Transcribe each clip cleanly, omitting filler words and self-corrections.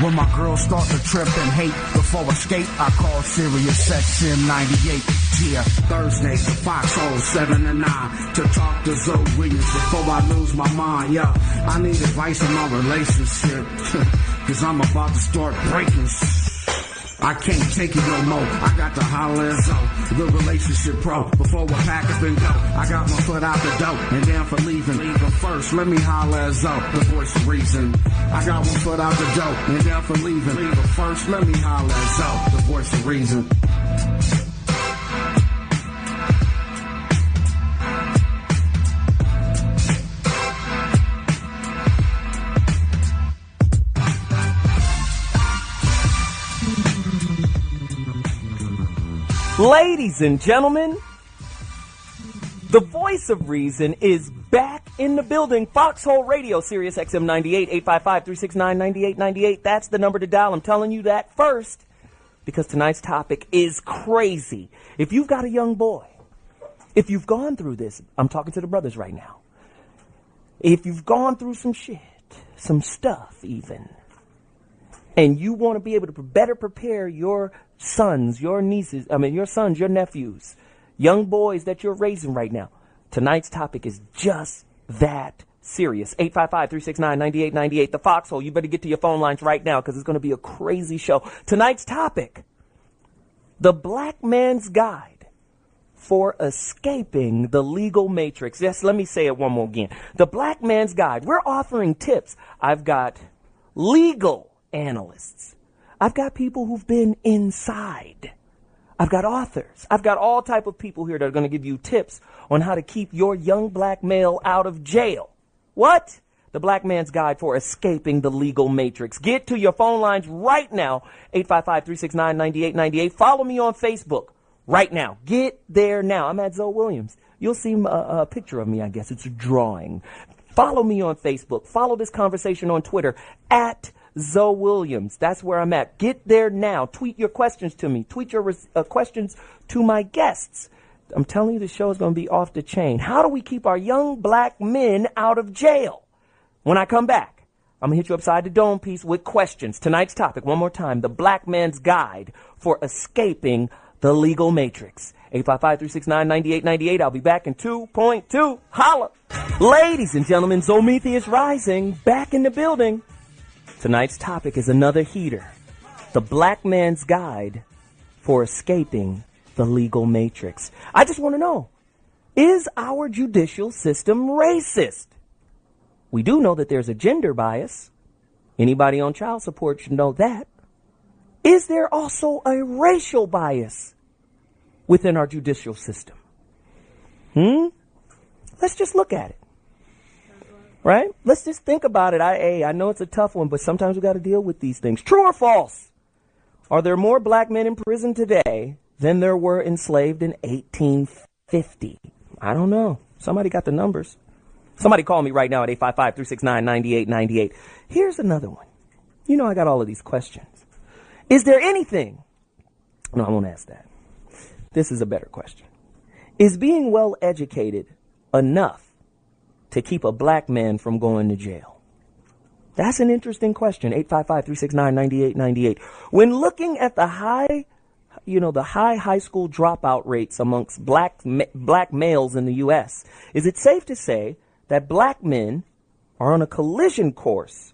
When my girls start to trip and hate, before escape, I call Sirius XM 98. Yeah, Thursdays, the Foxxhole 7 to 9, to talk to ZoWilliams before I lose my mind. Yeah, I need advice on my relationship, cause I'm about to start breaking. I can't take it no more. I got to holler at Zoe, the relationship pro. Before we pack up and go, I got my foot out the door, and down for leaving. But first, let me holler at Zoe, the voice of reason. I got one foot out the door, and down for leaving. But first, let me holler at Zoe, the voice of reason. Ladies and gentlemen, the voice of reason is back in the building. Foxxhole Radio, Sirius XM 98, 855-369-9898. That's the number to dial. I'm telling you that first because tonight's topic is crazy. If you've got a young boy, if you've gone through this, I'm talking to the brothers right now. If you've gone through some shit, some stuff even, and you want to be able to better prepare your sons, your nieces, your sons, your nephews, young boys that you're raising right now, tonight's topic is just that serious. 855-369-9898, the Foxhole. You better get to your phone lines right now because it's going to be a crazy show. Tonight's topic, the black man's guide for escaping the legal matrix. Yes, let me say it one more again. The black man's guide. We're offering tips. I've got legal analysts. I've got people who've been inside. I've got authors. I've got all type of people here that are going to give you tips on how to keep your young black male out of jail. What? The Black Man's Guide for Escaping the Legal Matrix. Get to your phone lines right now, 855-369-9898. Follow me on Facebook right now. Get there now. I'm at ZoWilliams. You'll see a picture of me, I guess. It's a drawing. Follow me on Facebook. Follow this conversation on Twitter at ZoWilliams. That's where I'm at. Get there now. Tweet your questions to me. Tweet your questions to my guests. I'm telling you, the show is going to be off the chain. How do we keep our young black men out of jail? When I come back, I'm going to hit you upside the dome piece with questions. Tonight's topic, one more time, the Black Man's Guide for Escaping the Legal Matrix. 855-369-9898. I'll be back in 2.2. Holla. Ladies and gentlemen, Zometheus Rising, back in the building. Tonight's topic is another heater. The Black Man's Guide for Escaping the Legal Matrix. I just want to know, is our judicial system racist? We do know that there's a gender bias. Anybody on child support should know that. Is there also a racial bias within our judicial system? Let's just look at it. Right? Let's just think about it. I know it's a tough one, but sometimes we got to deal with these things. True or false? Are there more black men in prison today than there were enslaved in 1850? I don't know. Somebody got the numbers. Somebody call me right now at 855-369-9898. Here's another one. You know I got all of these questions. Is there anything? No, I won't ask that. This is a better question. Is being well educated enough to keep a black man from going to jail? That's an interesting question. 855-369-9898. When looking at the high school dropout rates amongst black males in the U.S., is it safe to say that black men are on a collision course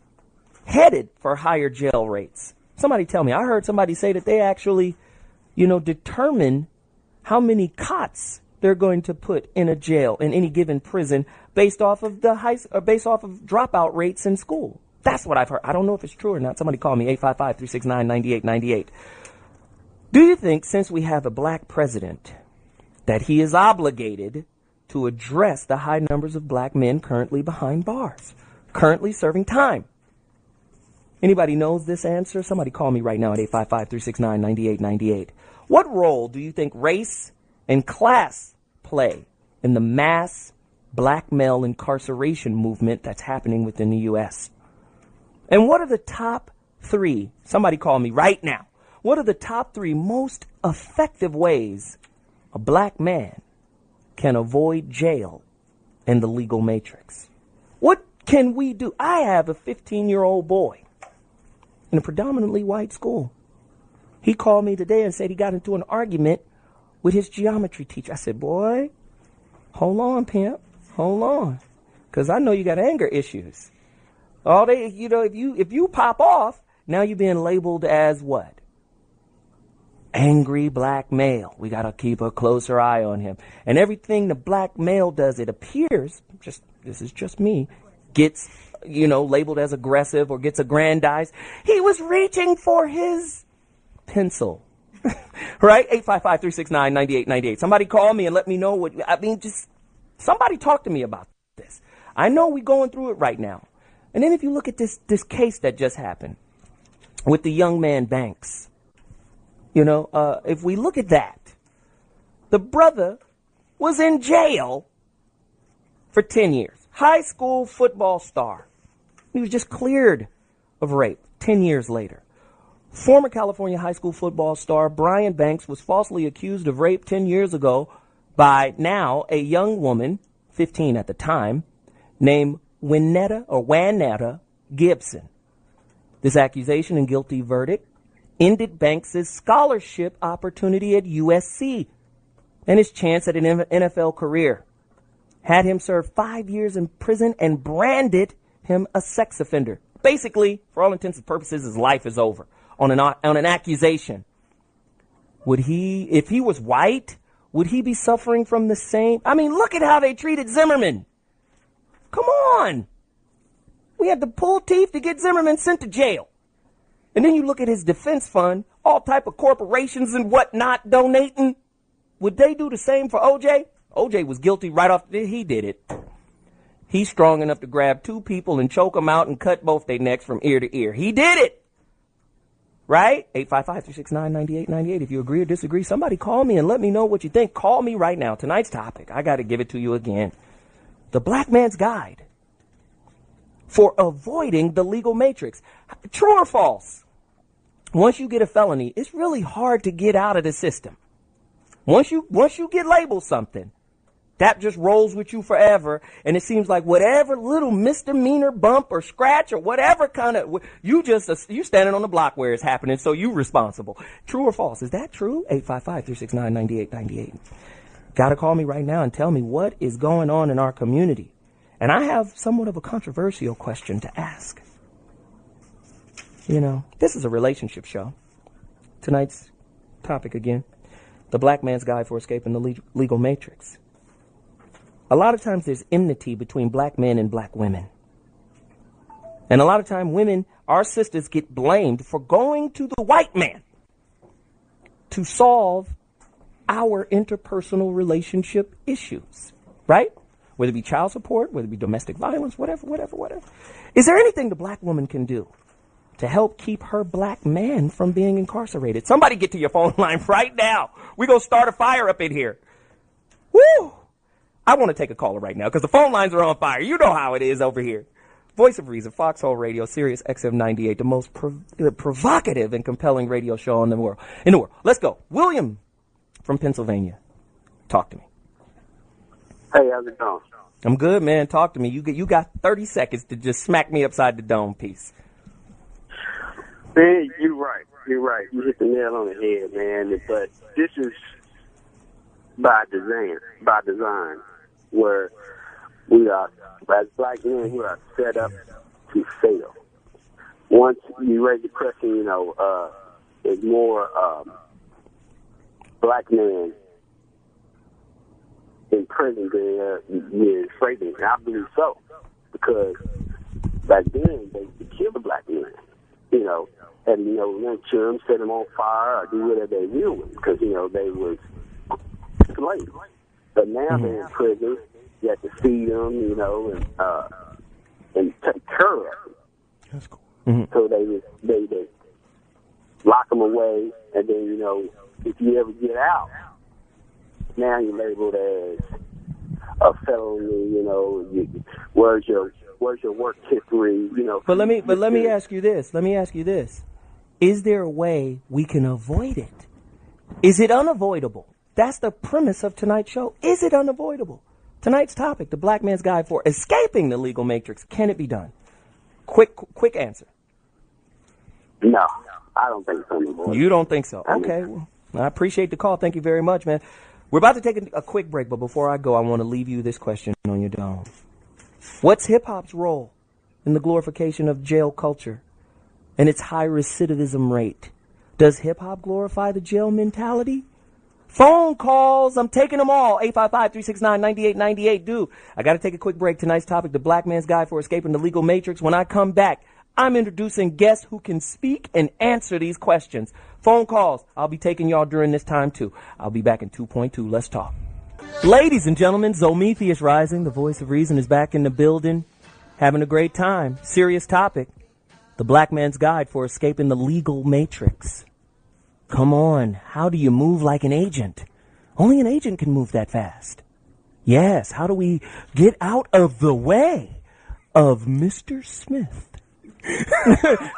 headed for higher jail rates? Somebody tell me. I heard somebody say that they actually, determine how many cots they're going to put in a jail in any given prison based off of dropout rates in school. That's what I've heard. I don't know if it's true or not. Somebody call me, 855-369-9898. Do you think, since we have a black president, that he is obligated to address the high numbers of black men currently behind bars, currently serving time? Anybody knows this answer? Somebody call me right now at 855-369-9898. What role do you think race and class play in the mass black male incarceration movement that's happening within the U.S.? And what are the top three? Somebody call me right now. What are the top three most effective ways a black man can avoid jail and the legal matrix? What can we do? I have a 15-year-old boy. in a predominantly white school. He called me today and said he got into an argument with his geometry teacher. I said, boy, hold on, pimp. Hold on. Because I know you got anger issues. If you pop off, now you're being labeled as what? Angry black male. We got to keep a closer eye on him. And everything the black male does, it appears, this is just me, gets, labeled as aggressive or gets aggrandized. He was reaching for his pencil. Right? 855-369-9898. Somebody call me and let me know somebody talk to me about this. I know we're going through it right now. And then if you look at this case that just happened with the young man Banks, if we look at that, the brother was in jail for 10 years. High school football star. He was just cleared of rape 10 years later. Former California high school football star Brian Banks was falsely accused of rape 10 years ago by now a young woman, 15 at the time, named Wanetta Gibson. This accusation and guilty verdict ended Banks' scholarship opportunity at USC and his chance at an NFL career. Had him serve 5 years in prison and branded him a sex offender. Basically, for all intents and purposes, his life is over on an accusation. If he was white, would he be suffering from the same? I mean, look at how they treated Zimmerman. Come on. We had to pull teeth to get Zimmerman sent to jail. And then you look at his defense fund, all type of corporations and whatnot donating. Would they do the same for OJ? OJ was guilty right off. He did it. He's strong enough to grab two people and choke them out and cut both their necks from ear to ear. He did it. Right? 855-369-9898. If you agree or disagree, somebody call me and let me know what you think. Call me right now. Tonight's topic, I got to give it to you again. The Black Man's Guide for Avoiding the Legal Matrix. True or false? Once you get a felony, it's really hard to get out of the system. Once you get labeled something, that just rolls with you forever. And it seems like whatever little misdemeanor bump or scratch or whatever kind of, you standing on the block where it's happening, so you responsible. True or false? Is that true? 855-369-9898. Got to call me right now and tell me what is going on in our community. And I have somewhat of a controversial question to ask. This is a relationship show. Tonight's topic again, the Black Man's Guide for Escaping the Legal Matrix. A lot of times there's enmity between black men and black women. And a lot of time women, our sisters, get blamed for going to the white man to solve our interpersonal relationship issues, right? Whether it be child support, whether it be domestic violence, whatever. Is there anything the black woman can do to help keep her black man from being incarcerated? Somebody get to your phone line right now. We're going to start a fire up in here. Woo! I want to take a caller right now because the phone lines are on fire. You know how it is over here. Voice of Reason, Foxxhole Radio, Sirius XM 98, the most provocative and compelling radio show in the world. Let's go. William from Pennsylvania. Talk to me. Hey, how's it going? I'm good, man. Talk to me. You got 30 seconds to just smack me upside the dome piece. Man, you're right. You hit the nail on the head, man. But this is by design, where we are, as black men, we are set up to fail. Once you raise the question, there's more black men in prison than there is straight men. And I believe so, because back then they killed the black men, and lynch them, set them on fire, or do whatever they will with, because they was slaves. But now they're in prison. You have to feed them, and take care of them. That's cool. So they lock them away, and then if you ever get out, now you're labeled as a felony. Where's your work history? But let me ask you this. Is there a way we can avoid it? Is it unavoidable? That's the premise of tonight's show. Is it unavoidable? Tonight's topic, the Black Man's Guide for Escaping the Legal Matrix. Can it be done? Quick answer. No, I don't think so anymore. You don't think so? Okay. Well, I appreciate the call. Thank you very much, man. We're about to take a quick break, but before I go, I want to leave you this question on your dome. What's hip-hop's role in the glorification of jail culture and its high recidivism rate? Does hip-hop glorify the jail mentality? Phone calls, I'm taking them all. 855-369-9898. Dude, I got to take a quick break. Tonight's topic, the black man's guide for escaping the legal matrix. When I come back, I'm introducing guests who can speak and answer these questions. Phone calls, I'll be taking y'all during this time, too. I'll be back in 2.2. Let's talk. Ladies and gentlemen, ZoMetheus Rising, the voice of reason, is back in the building. Having a great time. Serious topic. The black man's guide for escaping the legal matrix. Come on, how do you move like an agent? Only an agent can move that fast. Yes, how do we get out of the way of Mr. Smith?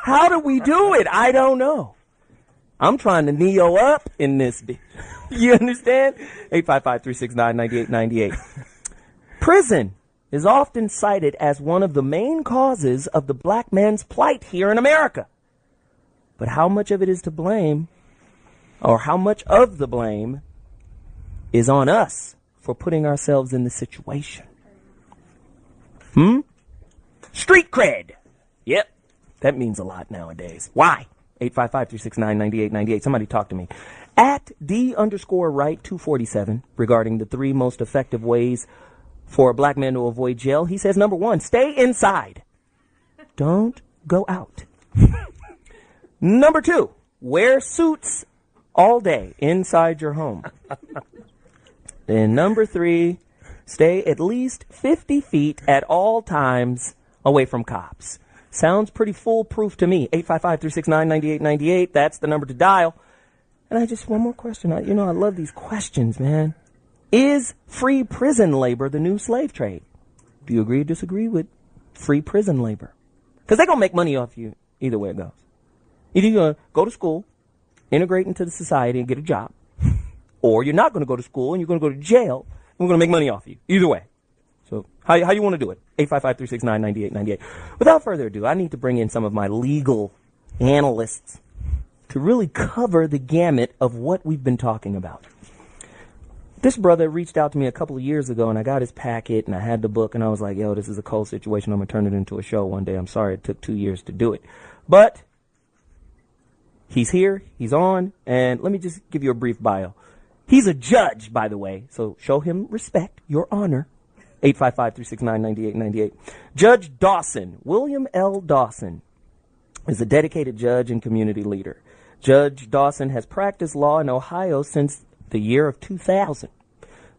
How do we do it? I don't know. I'm trying to neo up in this bit. You understand? 855-369-9898. Prison is often cited as one of the main causes of the black man's plight here in America. But how much of it is to blame, or how much of the blame is on us for putting ourselves in the situation? Street cred. Yep. That means a lot nowadays. Why? 855-369-9898. Somebody talk to me. At D_right247 regarding the 3 most effective ways for a black man to avoid jail. He says, number 1, stay inside. Don't go out. Number 2, wear suits all day inside your home. And number 3, stay at least 50 feet at all times away from cops. Sounds pretty foolproof to me. 855-369-9898. That's the number to dial. And one more question. I love these questions, man. Is free prison labor the new slave trade? Do you agree or disagree with free prison labor? Because they're going to make money off you either way it goes. Either you're going to go to school, integrate into the society, and get a job. Or you're not going to go to school and you're going to go to jail and we're going to make money off you. Either way. So how you want to do it? 855-369-9898. Without further ado, I need to bring in some of my legal analysts to really cover the gamut of what we've been talking about. This brother reached out to me a couple of years ago, and I got his packet, and I had the book, and I was like, yo, this is a cold situation. I'm going to turn it into a show one day. I'm sorry it took 2 years to do it. But he's here, he's on, and let me just give you a brief bio. He's a judge, by the way, so show him respect, your honor. 855-369-9898. Judge Dawson, William L. Dawson, is a dedicated judge and community leader. Judge Dawson has practiced law in Ohio since the year of 2000.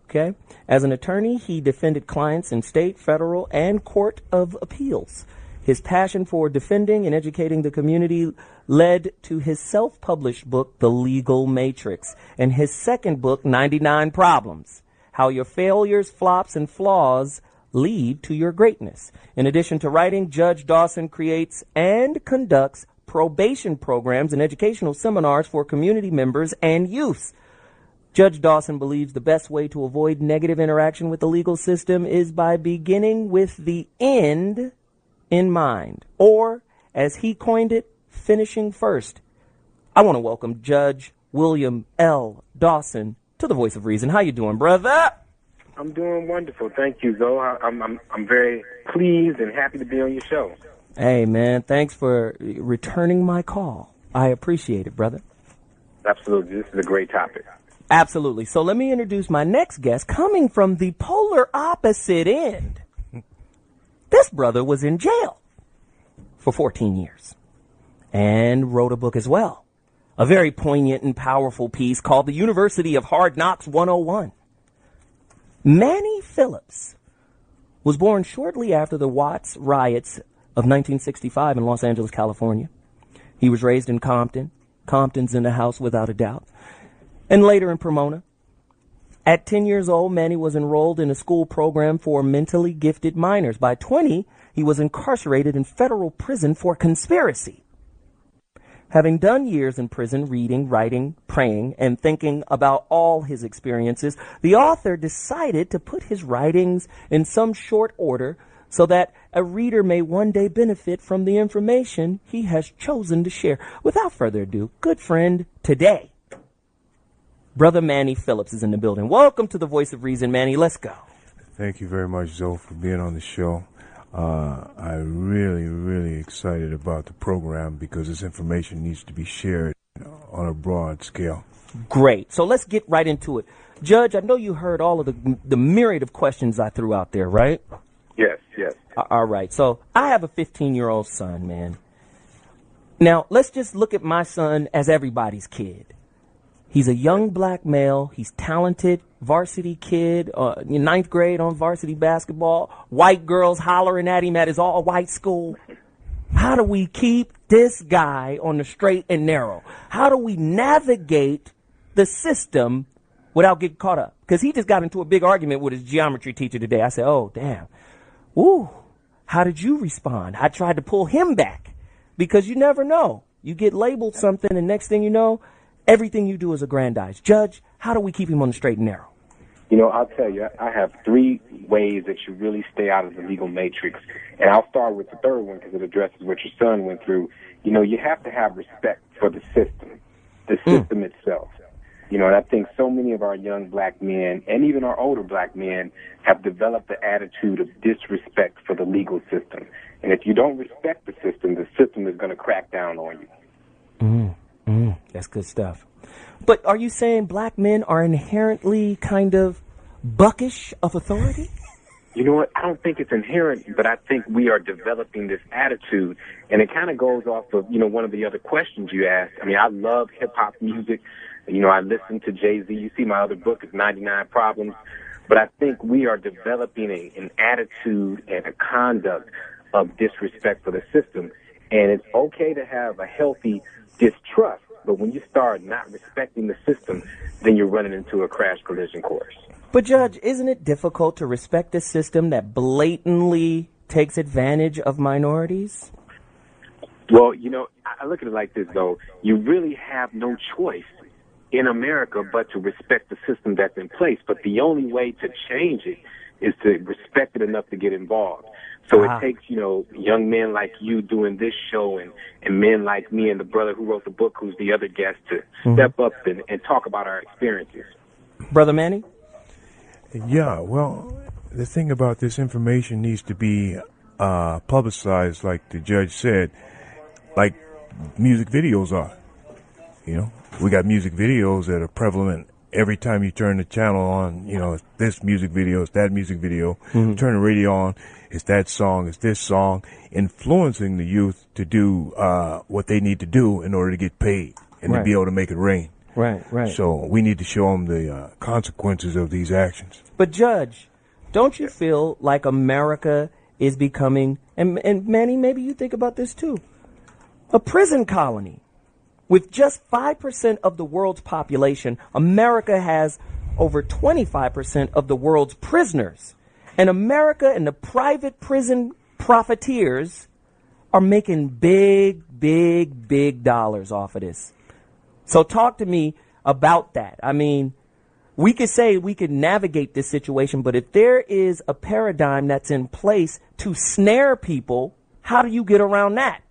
Okay? As an attorney, he defended clients in state, federal, and court of appeals. His passion for defending and educating the community led to his self-published book, The Legal Matrix, and his second book, 99 Problems: How Your Failures, Flops, and Flaws Lead to Your Greatness. In addition to writing, Judge Dawson creates and conducts probation programs and educational seminars for community members and youth. Judge Dawson believes the best way to avoid negative interaction with the legal system is by beginning with the end in mind, or, as he coined it, finishing first. I want to welcome Judge William L. Dawson to the Voice of Reason. How you doing, brother? I'm doing wonderful. Thank you, Zo. I'm very pleased and happy to be on your show. Hey, man, thanks for returning my call. I appreciate it, brother. Absolutely. This is a great topic. Absolutely. So let me introduce my next guest, coming from the polar opposite end. This brother was in jail for 14 years and wrote a book as well. A very poignant and powerful piece called The University of Hard Knocks 101. Manny Phillips was born shortly after the Watts riots of 1965 in Los Angeles, California. He was raised in Compton. Compton's in the house without a doubt. And later in Pomona. At 10 years old, Manny was enrolled in a school program for mentally gifted minors. By 20, he was incarcerated in federal prison for conspiracy. Having done years in prison reading, writing, praying, and thinking about all his experiences, the author decided to put his writings in some short order so that a reader may one day benefit from the information he has chosen to share. Without further ado, good friend today, Brother Manny Phillips is in the building. Welcome to the Voice of Reason, Manny. Let's go. Thank you very much, Zoe, for being on the show. I'm really excited about the program because this information needs to be shared on a broad scale. Great. So let's get right into it. Judge, I know you heard all of the myriad of questions I threw out there, right? Yes. All right. So I have a 15-year-old son, man. Now, let's just look at my son as everybody's kid. He's a young black male. He's talented, varsity kid, ninth grade on varsity basketball. White girls hollering at him at his all-white school. How do we keep this guy on the straight and narrow? How do we navigate the system without getting caught up? Because he just got into a big argument with his geometry teacher today. I said, oh, damn. Ooh, how did you respond? I tried to pull him back because you never know. You get labeled something and next thing you know, everything you do is aggrandized. Judge, how do we keep him on the straight and narrow? You know, I'll tell you, I have 3 ways that you really stay out of the legal matrix. And I'll start with the third one because it addresses what your son went through. You know, you have to have respect for the system itself. You know, and I think so many of our young black men and even our older black men have developed the attitude of disrespect for the legal system. And if you don't respect the system is going to crack down on you. That's good stuff. But are you saying black men are inherently kind of buckish of authority? You know what? I don't think it's inherent, but I think we are developing this attitude. And it kind of goes off of, you know, one of the other questions you asked. I mean, I love hip-hop music. You know, I listen to Jay-Z. You see my other book is 99 Problems. But I think we are developing an attitude and a conduct of disrespect for the system. And it's okay to have a healthy distrust, but when you start not respecting the system, then you're running into a crash collision course. But, Judge, isn't it difficult to respect a system that blatantly takes advantage of minorities? Well, you know, I look at it like this, though. You really have no choice in America but to respect the system that's in place. But the only way to change it is to respect it enough to get involved. So it takes, you know, young men like you doing this show and men like me and the brother who wrote the book, who's the other guest, to step up and talk about our experiences. Brother Manny? Yeah, well, the thing about this information needs to be publicized, like the judge said, like music videos are. You know, we got music videos that are prevalent every time you turn the channel on. You know, this music video, it's that music video. Turn the radio on, it's that song, it's this song, influencing the youth to do what they need to do in order to get paid and to be able to make it rain. Right. So we need to show them the consequences of these actions. But, Judge, don't you feel like America is becoming, and Manny, maybe you think about this too, a prison colony? With just 5% of the world's population, America has over 25% of the world's prisoners. And America and the private prison profiteers are making big dollars off of this. So talk to me about that. I mean, we could say we could navigate this situation, but if there is a paradigm that's in place to snare people, how do you get around that,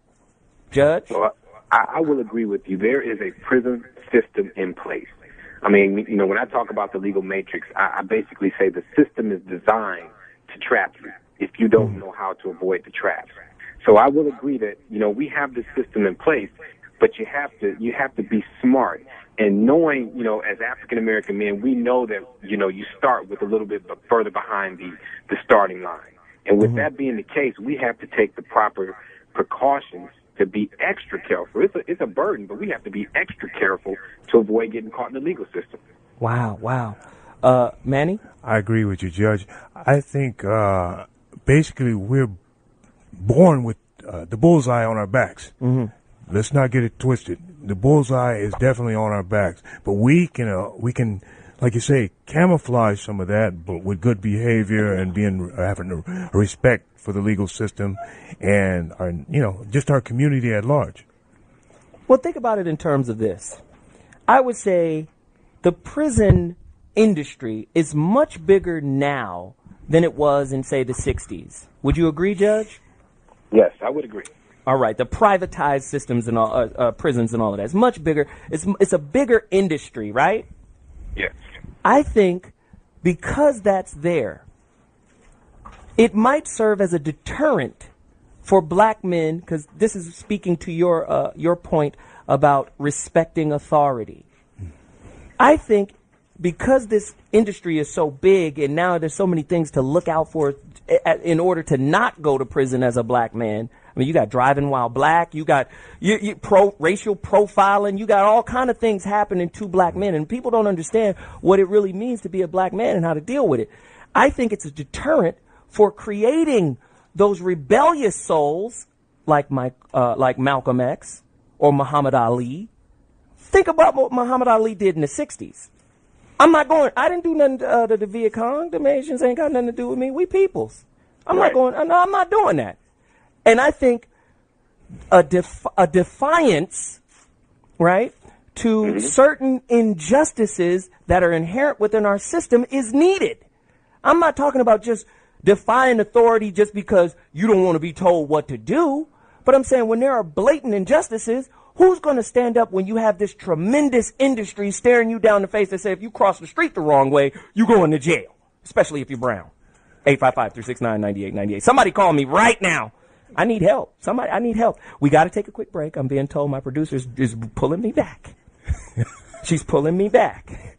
Judge? Well, I will agree with you. There is a prison system in place. I mean, you know, when I talk about the legal matrix, I basically say the system is designed to trap you if you don't know how to avoid the traps. So I will agree that, you know, we have this system in place, but you have to be smart. And knowing, you know, as African-American men, we know that, you know, you start with a little bit further behind the starting line. And with that being the case, we have to take the proper precautions to be extra careful. It's a burden, but we have to be extra careful to avoid getting caught in the legal system. Wow. Manny? I agree with you, Judge. I think basically we're born with the bullseye on our backs. Let's not get it twisted. The bullseye is definitely on our backs, but we can, like you say, camouflage some of that, but with good behavior and having a respect for the legal system and just our community at large. Well, think about it in terms of this. I would say the prison industry is much bigger now than it was in, say, the 60s. Would you agree, Judge? Yes, I would agree. All right, the privatized systems and all, prisons and all of that. It's much bigger. It's a bigger industry, right? Yes. I think because that's there, it might serve as a deterrent for black men, because this is speaking to your point about respecting authority. I think because this industry is so big and now there's so many things to look out for in order to not go to prison as a black man. I mean, you got driving while black, you got racial profiling, you got all kind of things happening to black men, and people don't understand what it really means to be a black man and how to deal with it. I think it's a deterrent for creating those rebellious souls like Malcolm X or Muhammad Ali. Think about what Muhammad Ali did in the 60s. I didn't do nothing to the Viet Cong. The Asians ain't got nothing to do with me. We peoples. I'm not doing that. And I think a defiance, right, to certain injustices that are inherent within our system is needed. I'm not talking about just defying authority just because you don't want to be told what to do. But I'm saying when there are blatant injustices, who's going to stand up when you have this tremendous industry staring you down the face and say, if you cross the street the wrong way, you're going to jail, especially if you're brown? 855-369-9898. Somebody call me right now. I need help. I need help. We got to take a quick break. I'm being told my producer is pulling me back. She's pulling me back.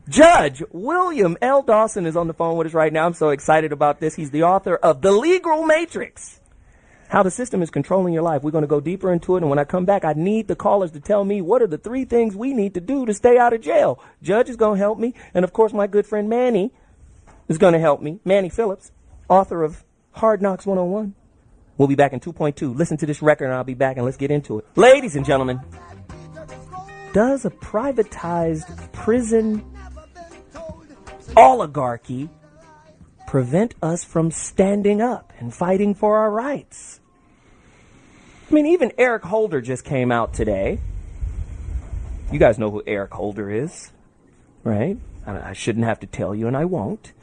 Judge William L. Dawson is on the phone with us right now. I'm so excited about this. He's the author of The Legal Matrix, How the System is Controlling Your Life. We're going to go deeper into it, and when I come back, I need the callers to tell me what are the 3 things we need to do to stay out of jail. Judge is going to help me, and of course, my good friend Manny is going to help me. Manny Phillips, author of Hard Knocks 101. We'll be back in 2.2. Listen to this record, and I'll be back, and let's get into it. Ladies and gentlemen, does a privatized prison oligarchy prevent us from standing up and fighting for our rights? I mean, even Eric Holder just came out today. You guys know who Eric Holder is, right? I shouldn't have to tell you, and I won't.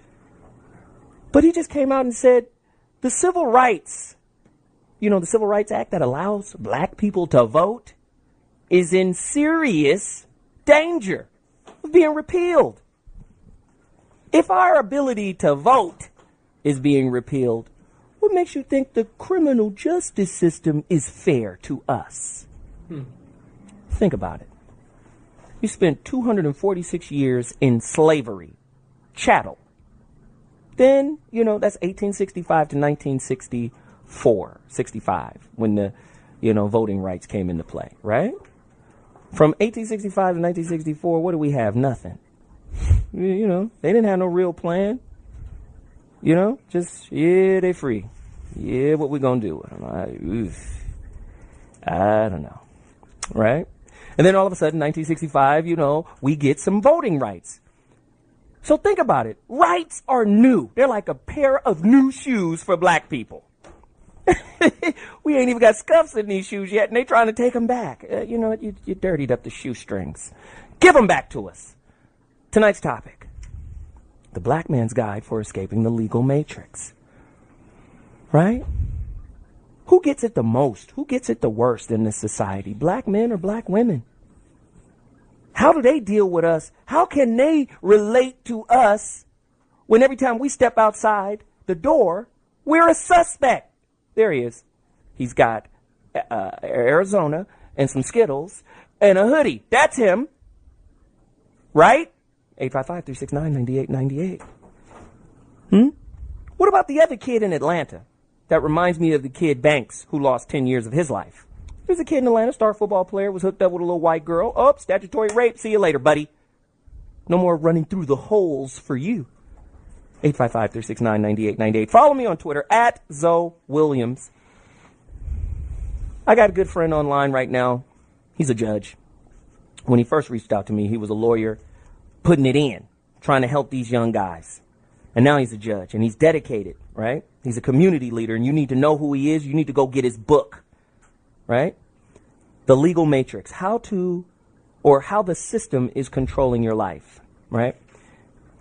But he just came out and said the civil rights, the Civil Rights Act that allows black people to vote is in serious danger of being repealed. If our ability to vote is being repealed, what makes you think the criminal justice system is fair to us? Think about it. You spent 246 years in slavery, chattel. Then, that's 1865 to 1964, 65, when the, voting rights came into play, right? From 1865 to 1964, what do we have? Nothing. They didn't have no real plan. They free. Yeah, what we gonna do with them? I don't know. Right? And then all of a sudden, 1965, we get some voting rights. So think about it. Rights are new. They're like a pair of new shoes for black people. We ain't even got scuffs in these shoes yet, and they trying to take them back. You dirtied up the shoestrings. Give them back to us. Tonight's topic, the black man's guide for escaping the legal matrix. Right? Who gets it the most? Who gets it the worst in this society? Black men or black women? How do they deal with us? How can they relate to us when every time we step outside the door, we're a suspect? There he is. He's got Arizona and some Skittles and a hoodie. That's him. Right? 855-369-9898. What about the other kid in Atlanta? That reminds me of the kid Banks who lost 10 years of his life. There's a kid in Atlanta, star football player, was hooked up with a little white girl. Oh, statutory rape. See you later, buddy. No more running through the holes for you. 855-369-9898. Follow me on Twitter at ZoWilliams. I got a good friend online right now. He's a judge. When he first reached out to me, he was a lawyer putting it in, trying to help these young guys. And now he's a judge, and he's dedicated, right? He's a community leader, and you need to know who he is. You need to go get his book, right? The Legal Matrix, how the system is controlling your life, right?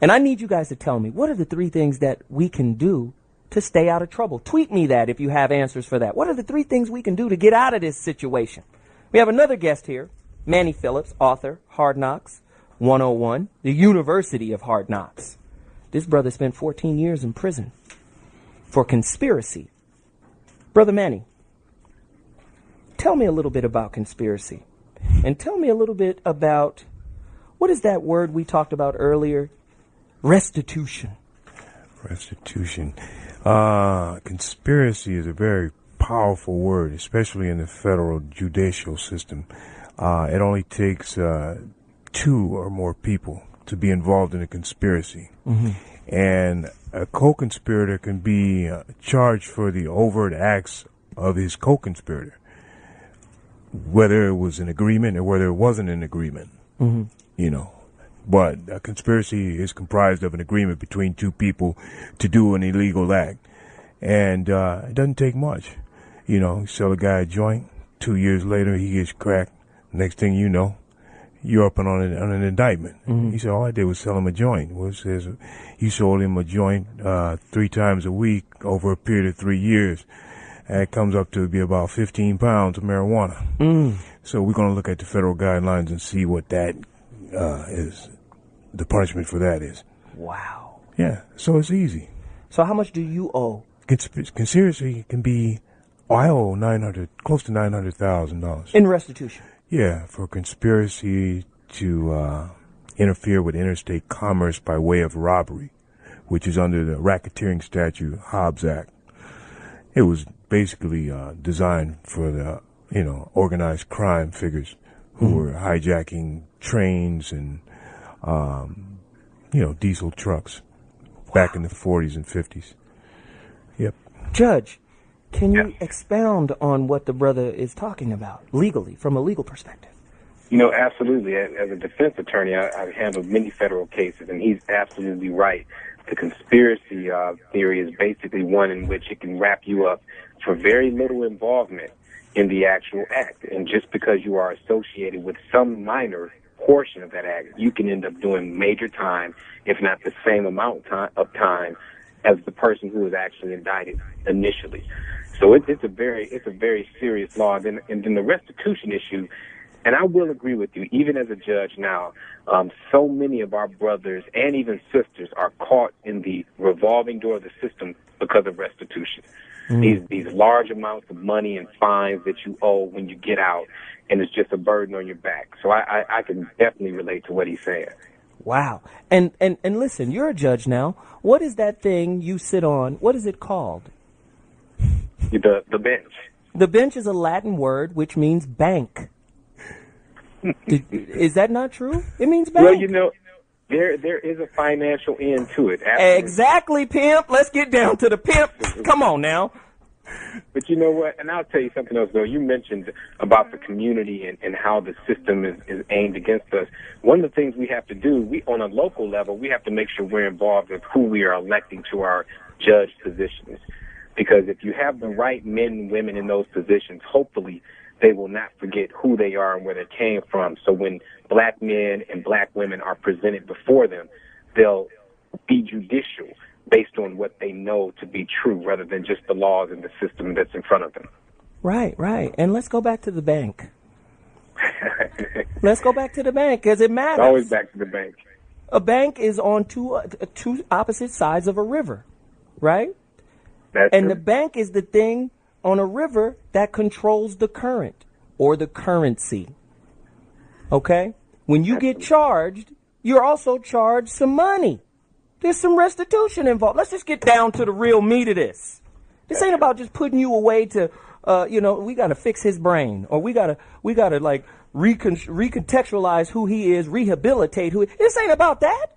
And I need you guys to tell me, what are the 3 things that we can do to stay out of trouble? Tweet me that if you have answers for that. What are the 3 things we can do to get out of this situation? We have another guest here, Manny Phillips, author, Hard Knocks 101, the University of Hard Knocks. This brother spent 14 years in prison for conspiracy. Brother Manny, tell me a little bit about conspiracy. And tell me a little bit about, what is that word we talked about earlier? Restitution. Restitution. Conspiracy is a very powerful word, especially in the federal judicial system. It only takes 2 or more people to be involved in a conspiracy. Mm-hmm. And a co-conspirator can be charged for the overt acts of his co-conspirator, whether it was an agreement or whether it wasn't an agreement. Mm-hmm. You know, but a conspiracy is comprised of an agreement between 2 people to do an illegal act. And it doesn't take much. You know, you sell a guy a joint, 2 years later he gets cracked. Next thing you know, you're up on an indictment. Mm-hmm. He said, all I did was sell him a joint. Well, it says you sold him a joint 3 times a week over a period of 3 years. And it comes up to be about 15 pounds of marijuana. Mm. So we're going to look at the federal guidelines and see what that is, the punishment for that is. Wow. Yeah, so it's easy. So how much do you owe? Conspiracy can be, I owe close to $900,000. In restitution? Yeah, for conspiracy to interfere with interstate commerce by way of robbery, which is under the racketeering statute, Hobbs Act. It was basically designed for the, organized crime figures who were hijacking trains and, diesel trucks back in the 40s and 50s. Yep. Judge, can you expound on what the brother is talking about legally, from a legal perspective? Absolutely. As a defense attorney, I've handled many federal cases, and he's absolutely right. The conspiracy theory is basically one in which it can wrap you up for very little involvement in the actual act. And just because you are associated with some minor portion of that act, you can end up doing major time, if not the same amount of time as the person who was actually indicted initially. So it's a very serious law. And then the restitution issue, and I will agree with you, even as a judge now, so many of our brothers and even sisters are caught in the revolving door of the system because of restitution. These large amounts of money and fines that you owe when you get out, and it's just a burden on your back. So I can definitely relate to what he's saying. Wow. And listen, you're a judge now. What is that thing you sit on? What is it called? The bench. The bench is a Latin word which means bank. Is that not true? It means bank. Well, there is a financial end to it. Absolutely. Exactly, pimp. Let's get down to the pimp. Come on now. But you know what? And I'll tell you something else, though. You mentioned about the community and how the system is aimed against us. One of the things we have to do, on a local level, we have to make sure we're involved with who we are electing to our judge positions. Because if you have the right men and women in those positions, hopefully they will not forget who they are and where they came from. So when black men and black women are presented before them, they'll be judicial based on what they know to be true rather than just the laws and the system that's in front of them. Right. And let's go back to the bank. Let's go back to the bank because it matters. Always back to the bank. A bank is on two opposite sides of a river, right? That's and true. The bank is the thing on a river that controls the current or the currency. Okay? When you get charged, you're also charged some money. There's some restitution involved. Let's just get down to the real meat of this. This ain't about just putting you away to, we got to fix his brain, or we got to like recontextualize who he is, rehabilitate who. This ain't about that.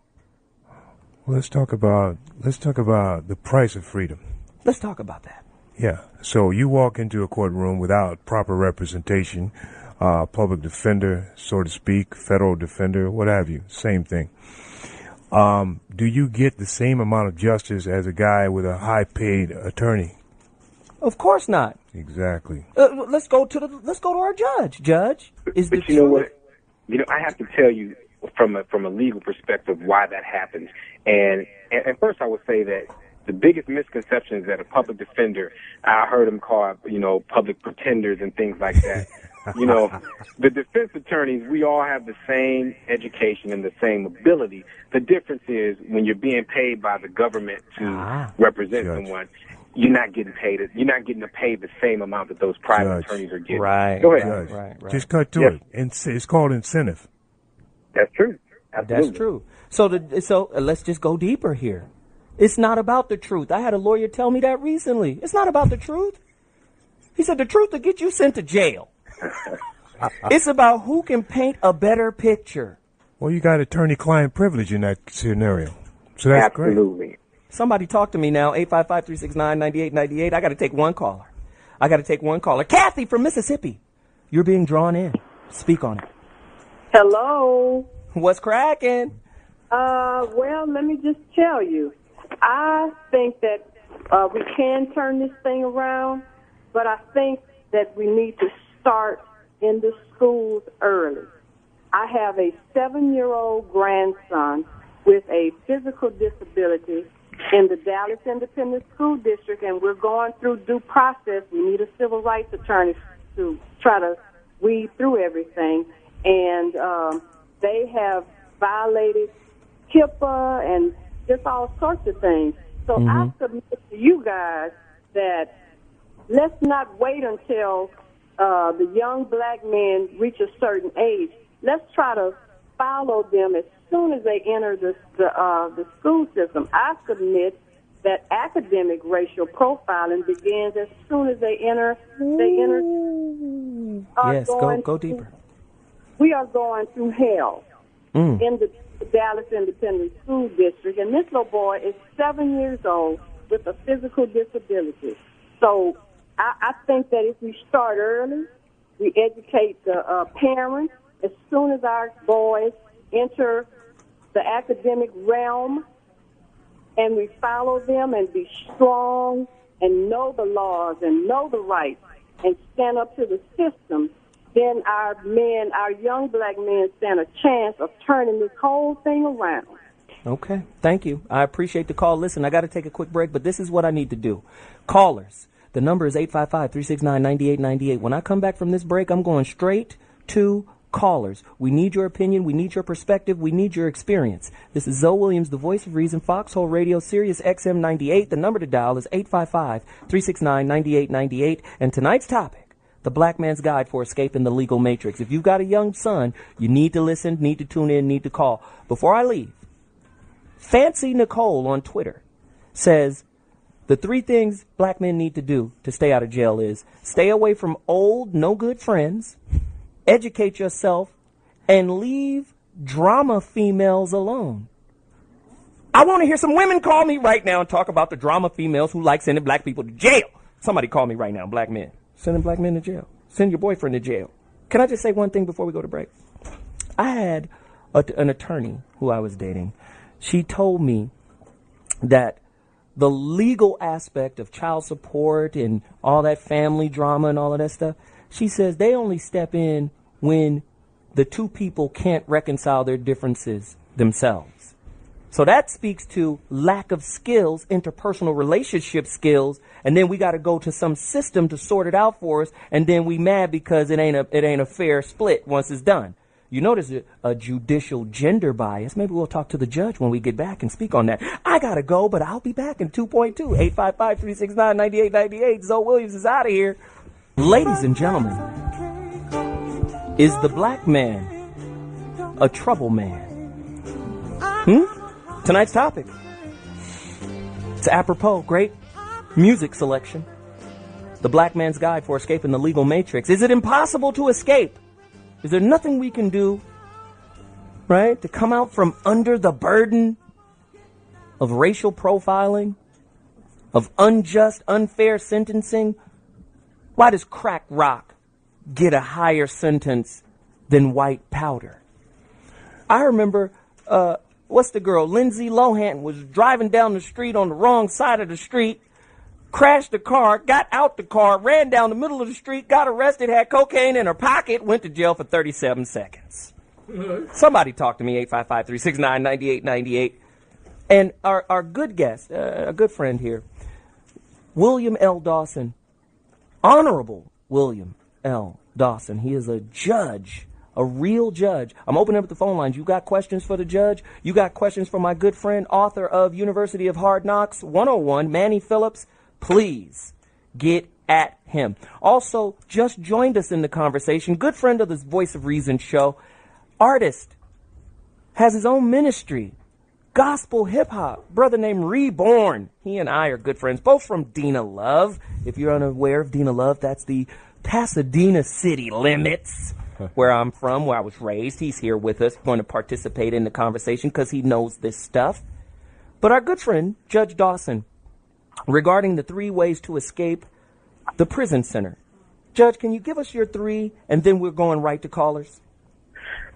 Well, let's talk about the price of freedom. Let's talk about that. Yeah. So you walk into a courtroom without proper representation, public defender, so to speak, federal defender, what have you. Same thing. Do you get the same amount of justice as a guy with a high-paid attorney? Of course not. Exactly. Let's go to our judge. Judge, is the but you know what? I have to tell you, from a legal perspective why that happens. And first I would say that the biggest misconception is that a public defender, I heard them called, public pretenders and things like that. The defense attorneys, we all have the same education and the same ability. The difference is when you're being paid by the government to represent someone, you're not getting paid. You're not getting paid the same amount that those private attorneys are getting. Right. Go ahead. Right. Just cut to it. It's called incentive. That's true. Absolutely. That's true. So let's just go deeper here. It's not about the truth. I had a lawyer tell me that recently. It's not about the truth. He said the truth will get you sent to jail. It's about who can paint a better picture. Well, you got attorney-client privilege in that scenario. So that's Absolutely. great. Somebody talk to me now, 855-369-9898. I got to take one caller. Kathy from Mississippi. You're being drawn in. Speak on it. Hello. What's cracking? Well, let me just tell you. I think that we can turn this thing around, but I think that we need to start in the schools early. I have a 7-year-old grandson with a physical disability in the Dallas Independent School District, and we're going through due process. We need a civil rights attorney to try to weed through everything, and they have violated HIPAA and just all sorts of things. So I submit to you guys that let's not wait until the young black men reach a certain age. Let's try to follow them as soon as they enter the school system. I submit that academic racial profiling begins as soon as they enter. Yes, go deeper. We are going through hell in the Dallas Independent School District, and this little boy is 7 years old with a physical disability. So I think that if we start early, we educate the parents as soon as our boys enter the academic realm, and we follow them and be strong and know the laws and know the rights and stand up to the system, then our young black men stand a chance of turning this whole thing around. Okay, thank you. I appreciate the call. Listen, I got to take a quick break, but this is what I need to do. Callers, the number is 855-369-9898. When I come back from this break, I'm going straight to callers. We need your opinion. We need your perspective. We need your experience. This is ZoWilliams, the voice of reason, Foxxhole Radio, Sirius XM 98. The number to dial is 855-369-9898. And tonight's topic, the black man's guide for escaping the legal matrix. If you've got a young son, you need to listen, need to tune in, need to call. Before I leave, Fancy Nicole on Twitter says, the 3 things black men need to do to stay out of jail is stay away from old, no good friends, educate yourself, and leave drama females alone. I want to hear some women call me right now and talk about the drama females who like sending black people to jail. Somebody call me right now, black men. Sending black men to jail. Send your boyfriend to jail. Can I just say one thing before we go to break? I had an attorney who I was dating. She told me that the legal aspect of child support and all that family drama and all of that stuff, she says they only step in when the 2 people can't reconcile their differences themselves. So that speaks to lack of skills, interpersonal relationship skills, and then we got to go to some system to sort it out for us, and then we mad because it ain't a fair split once it's done. You notice a judicial gender bias. Maybe we'll talk to the judge when we get back and speak on that. I got to go, but I'll be back in 2.2. 855-369-9898. ZoWilliams is out of here. Ladies and gentlemen, is the black man a trouble man? Tonight's topic. It's apropos. Great music selection. The black man's guide for escaping the legal matrix. Is it impossible to escape? Is there nothing we can do, right, to come out from under the burden of racial profiling, of unjust, unfair sentencing? Why does crack rock get a higher sentence than white powder? I remember, what's the girl? Lindsay Lohan was driving down the street on the wrong side of the street, crashed the car, got out the car, ran down the middle of the street, got arrested, had cocaine in her pocket, went to jail for 37 seconds. Somebody talk to me, 855-369-9898. And our good guest, a good friend here, William L. Dawson, Honorable William L. Dawson. He is a judge, a real judge. I'm opening up the phone lines. You got questions for the judge? You got questions for my good friend, author of University of Hard Knocks 101, Manny Phillips? Please get at him. Also, just joined us in the conversation, good friend of this Voice of Reason show, artist, has his own ministry, gospel hip-hop, brother named Reborn. He and I are good friends, both from Dina Love. If you're unaware of Dina Love, that's the Pasadena city limits, where I'm from, where I was raised. He's here with us, going to participate in the conversation because he knows this stuff. But our good friend, Judge Dawson, regarding the 3 ways to escape the prison center. Judge, can you give us your 3, and then we're going right to callers?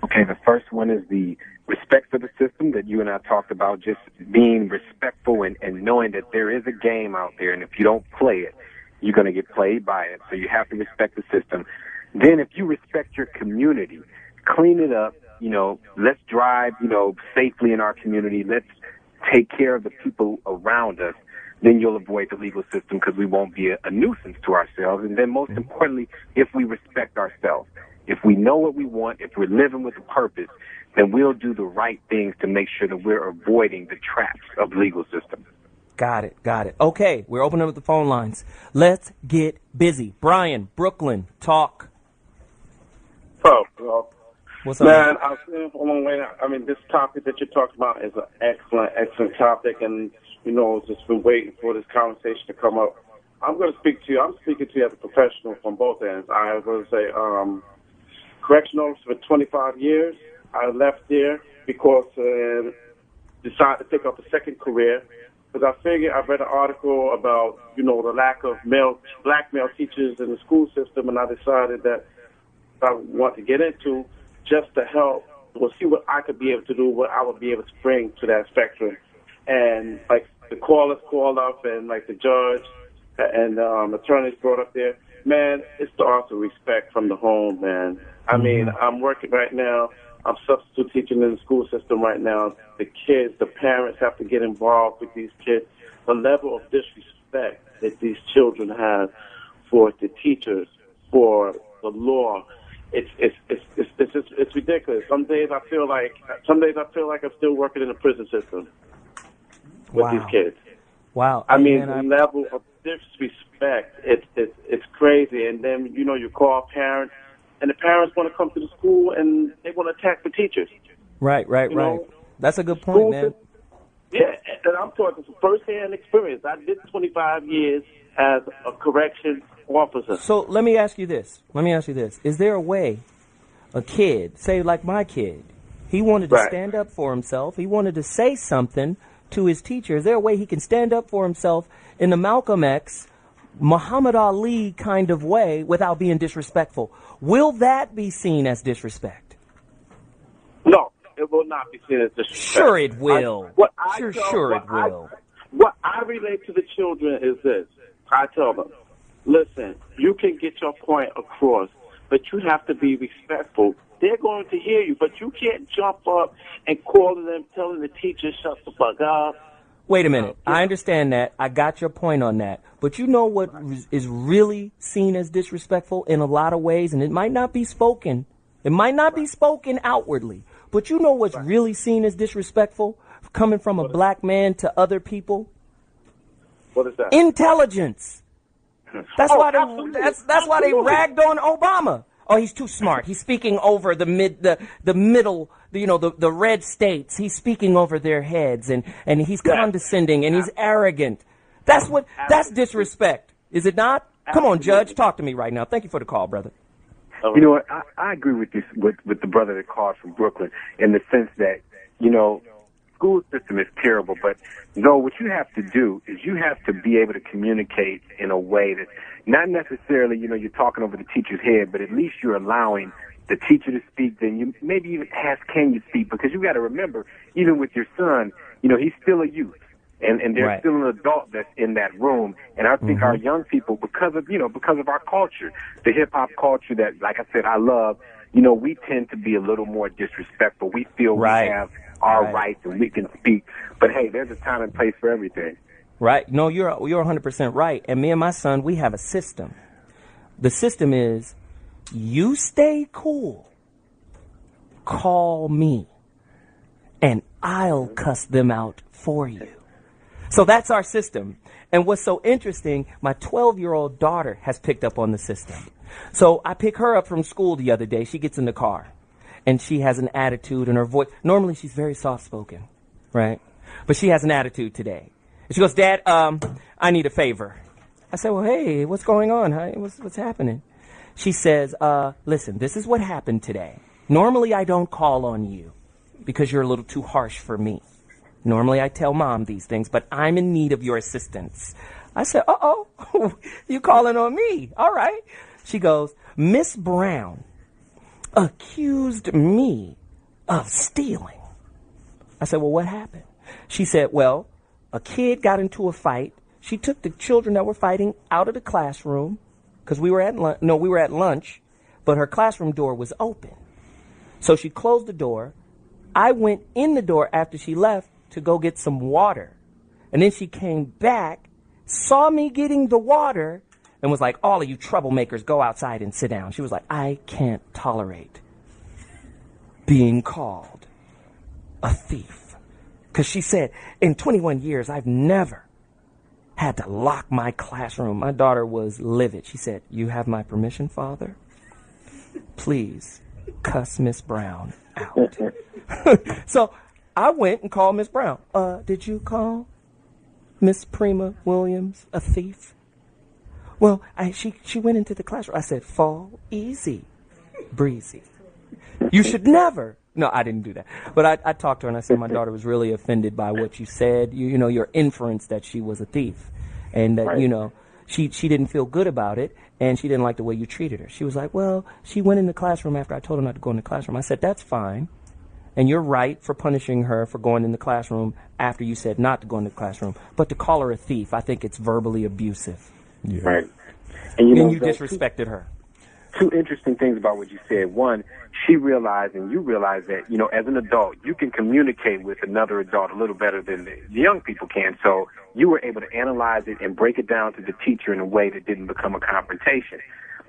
Okay, the first one is the respect for the system that you and I talked about, just being respectful and knowing that there is a game out there, and if you don't play it, you're going to get played by it. So you have to respect the system. Then if you respect your community, clean it up, let's drive, safely in our community. Let's take care of the people around us. Then you'll avoid the legal system because we won't be a nuisance to ourselves. And then most importantly, if we respect ourselves, if we know what we want, if we're living with a purpose, then we'll do the right things to make sure that we're avoiding the traps of the legal system. Got it. Okay, we're opening up the phone lines. Let's get busy. Brian, Brooklyn, talk. Oh, well, what's up? Man, I was saying for a long way. I mean, this topic that you're talking about is an excellent topic, and just been waiting for this conversation to come up. I'm going to speak to you. I'm speaking to you as a professional from both ends. I was going to say, correctional officer for 25 years. I left there because decided to pick up a second career because I figured I read an article about the lack of black male teachers in the school system, and I decided that I want to get into just to help. We'll see what I could be able to do, what I would be able to bring to that spectrum. And like the callers called up, and like the judge and attorneys brought up there, man, it starts with respect from the home, man. I mean, I'm working right now. I'm substitute teaching in the school system right now. The kids, the parents have to get involved with these kids. The level of disrespect that these children have for the teachers, for the law, it's ridiculous. Some days I feel like I'm still working in the prison system with these kids. Wow. I mean, the level of disrespect, it's crazy. And then, you call parents, and the parents want to come to the school, and they want to attack the teachers. Right. That's a good point, man. Yeah, and I'm talking from first-hand experience. I did 25 years as a correction officer. So let me ask you this. Is there a way a kid, say like my kid, he wanted to stand up for himself, he wanted to say something to his teacher, is there a way he can stand up for himself in the Malcolm X, Muhammad Ali kind of way without being disrespectful? Will that be seen as disrespect? No, it will not be seen as disrespect. Sure it will. What I relate to the children is this. I tell them, listen, you can get your point across, but you have to be respectful. They're going to hear you, but you can't jump up and call them, telling the teacher, shut the fuck up. Wait a minute. I understand that. I got your point on that. But you know what is really seen as disrespectful in a lot of ways, and it might not be spoken. It might not be spoken outwardly. But you know what's really seen as disrespectful coming from a black man to other people? What is that? Intelligence. That's why they ragged on Obama. Oh, he's too smart. He's speaking over the middle, the red states. He's speaking over their heads, and he's condescending, and he's arrogant. That's disrespect, is it not? Come on, Judge, talk to me right now. Thank you for the call, brother. You know what? I agree with this with the brother that called from Brooklyn in the sense that, school system is terrible, but what you have to do is you have to be able to communicate in a way that not necessarily, you're talking over the teacher's head, but at least you're allowing the teacher to speak. Then you maybe even ask, can you speak? Because you got to remember, even with your son, he's still a youth. And there's still an adult that's in that room. And I think our young people, because of our culture, the hip hop culture that, like I said, I love, we tend to be a little more disrespectful. We feel we have our rights and we can speak. But, hey, there's a time and place for everything. Right. No, you're 100% right. And me and my son, we have a system. The system is, you stay cool, call me, and I'll cuss them out for you. So that's our system. And what's so interesting, my 12-year-old daughter has picked up on the system. So I pick her up from school the other day. She gets in the car, and she has an attitude in her voice. Normally, she's very soft-spoken, right? But she has an attitude today. And she goes, Dad, I need a favor. I said, well, hey, what's going on? What's happening? She says, listen, this is what happened today. Normally, I don't call on you because you're a little too harsh for me. Normally, I tell Mom these things, but I'm in need of your assistance. I said, uh-oh, you calling on me. All right. She goes, Miss Brown accused me of stealing. I said, well, what happened? She said, well, a kid got into a fight. She took the children that were fighting out of the classroom because we were at lunch, but her classroom door was open. So she closed the door. I went in the door after she left to go get some water. And then she came back, saw me getting the water, and was like, all of you troublemakers, go outside and sit down. She was like, I can't tolerate being called a thief. Because she said, in 21 years, I've never had to lock my classroom. My daughter was livid. She said, you have my permission, Father? Please cuss Miss Brown out. So I went and called Miss Brown. Did you call Miss Prima Williams a thief? Well, she went into the classroom. I said, fall easy, breezy. You should never. No, I didn't do that. But I talked to her and I said my daughter was really offended by what you said, your inference that she was a thief. And that, she didn't feel good about it and she didn't like the way you treated her. She was like, well, she went in the classroom after I told her not to go in the classroom. I said, that's fine. And you're right for punishing her for going in the classroom after you said not to go in the classroom. But to call her a thief, I think it's verbally abusive. Yeah. Right. And you disrespected her. Two interesting things about what you said. One, she realized and you realized that, as an adult, you can communicate with another adult a little better than the young people can. So you were able to analyze it and break it down to the teacher in a way that didn't become a confrontation.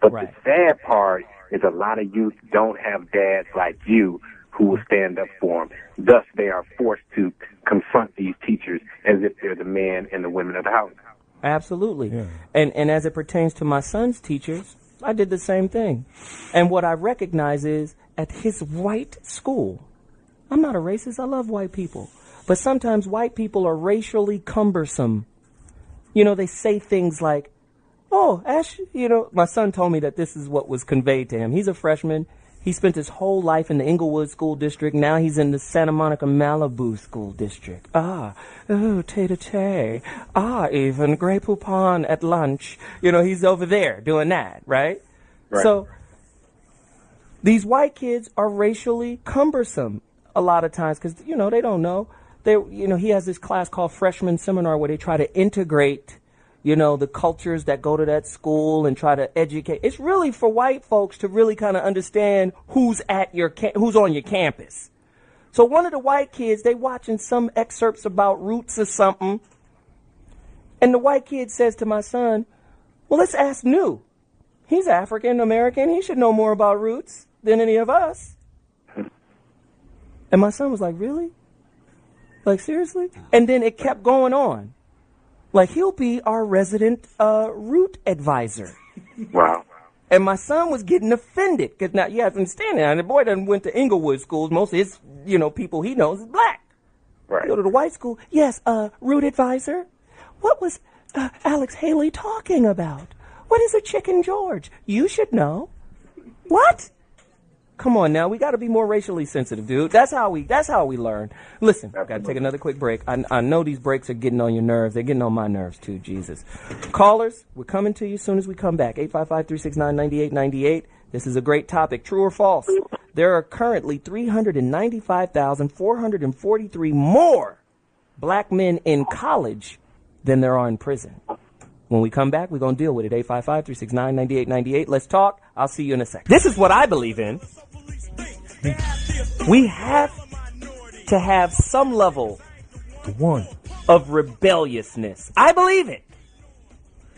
But the sad part is a lot of youth don't have dads like you who will stand up for them. Thus, they are forced to confront these teachers as if they're the men and the women of the house. Absolutely. Yeah. And as it pertains to my son's teachers, I did the same thing. And what I recognize is at his white school, I'm not a racist. I love white people. But sometimes white people are racially cumbersome. They say things like, oh, Ash, my son told me that this is what was conveyed to him. He's a freshman. He spent his whole life in the Inglewood School District. Now he's in the Santa Monica Malibu School District. Tay-to-tay. Even Grey Poupon at lunch. He's over there doing that, right? So these white kids are racially cumbersome a lot of times because, they don't know. He has this class called Freshman Seminar where they try to integrate the cultures that go to that school and try to educate. It's really for white folks to really kind of understand who's who's on your campus. So one of the white kids, they watching some excerpts about roots or something. And the white kid says to my son, well, let's ask New. He's African American. He should know more about roots than any of us. And my son was like, really? Like, seriously? And then it kept going on. Like, he'll be our resident root advisor. Wow. And my son was getting offended. Because now, you have to understand that. And the boy done went to Inglewood schools. Most of his, people he knows is black. Right. Go to the white school. Yes, root advisor. What was Alex Haley talking about? What is a Chicken George? You should know. What? Come on now, we got to be more racially sensitive, dude. That's how we learn. Listen, I got to take another quick break. I know these breaks are getting on your nerves. They're getting on my nerves too, Jesus. Callers, we're coming to you as soon as we come back. 855-369-9898. This is a great topic. True or false? There are currently 395,443 more black men in college than there are in prison. When we come back, we're going to deal with it. 855-369-9898. Let's talk. I'll see you in a second. This is what I believe in. We have to have some level of rebelliousness. I believe it.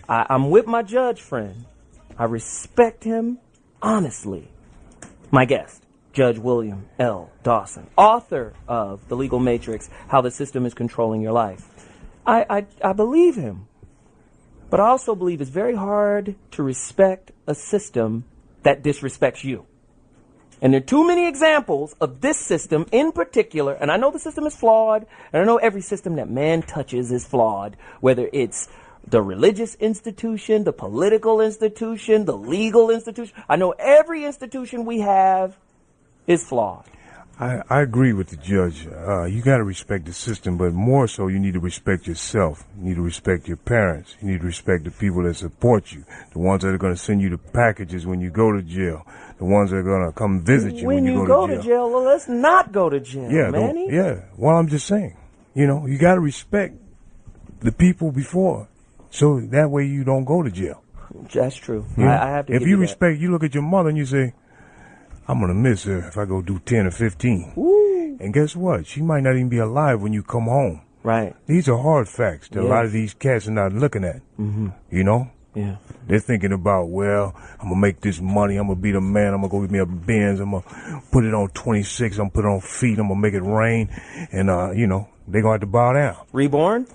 I'm with my judge friend. I respect him honestly. My guest, Judge William L. Dawson, author of The Legal Matrix, How the System is Controlling Your Life. I believe him. But I also believe it's very hard to respect a system that disrespects you. And there are too many examples of this system in particular, and I know the system is flawed, and I know every system that man touches is flawed, whether it's the religious institution, the political institution, the legal institution. I know every institution we have is flawed. I agree with the judge. You got to respect the system, but more so you need to respect yourself. You need to respect your parents. You need to respect the people that support you, the ones that are going to send you the packages when you go to jail, the ones that are going to come visit you when you go to jail. Well, let's not go to jail, Manny. Well, I'm just saying, you got to respect the people before, so that way you don't go to jail. That's true. I have to. If you respect, you look at your mother and you say, I'm going to miss her if I go do 10 or 15. Ooh. And guess what? She might not even be alive when you come home. Right. These are hard facts that a lot of these cats are not looking at. Mm-hmm. Yeah. They're thinking about, well, I'm going to make this money. I'm going to be the man. I'm going to go get me a Benz. I'm going to put it on 26. I'm going to put it on feet. I'm going to make it rain. And, they're going to have to bow down. Reborn?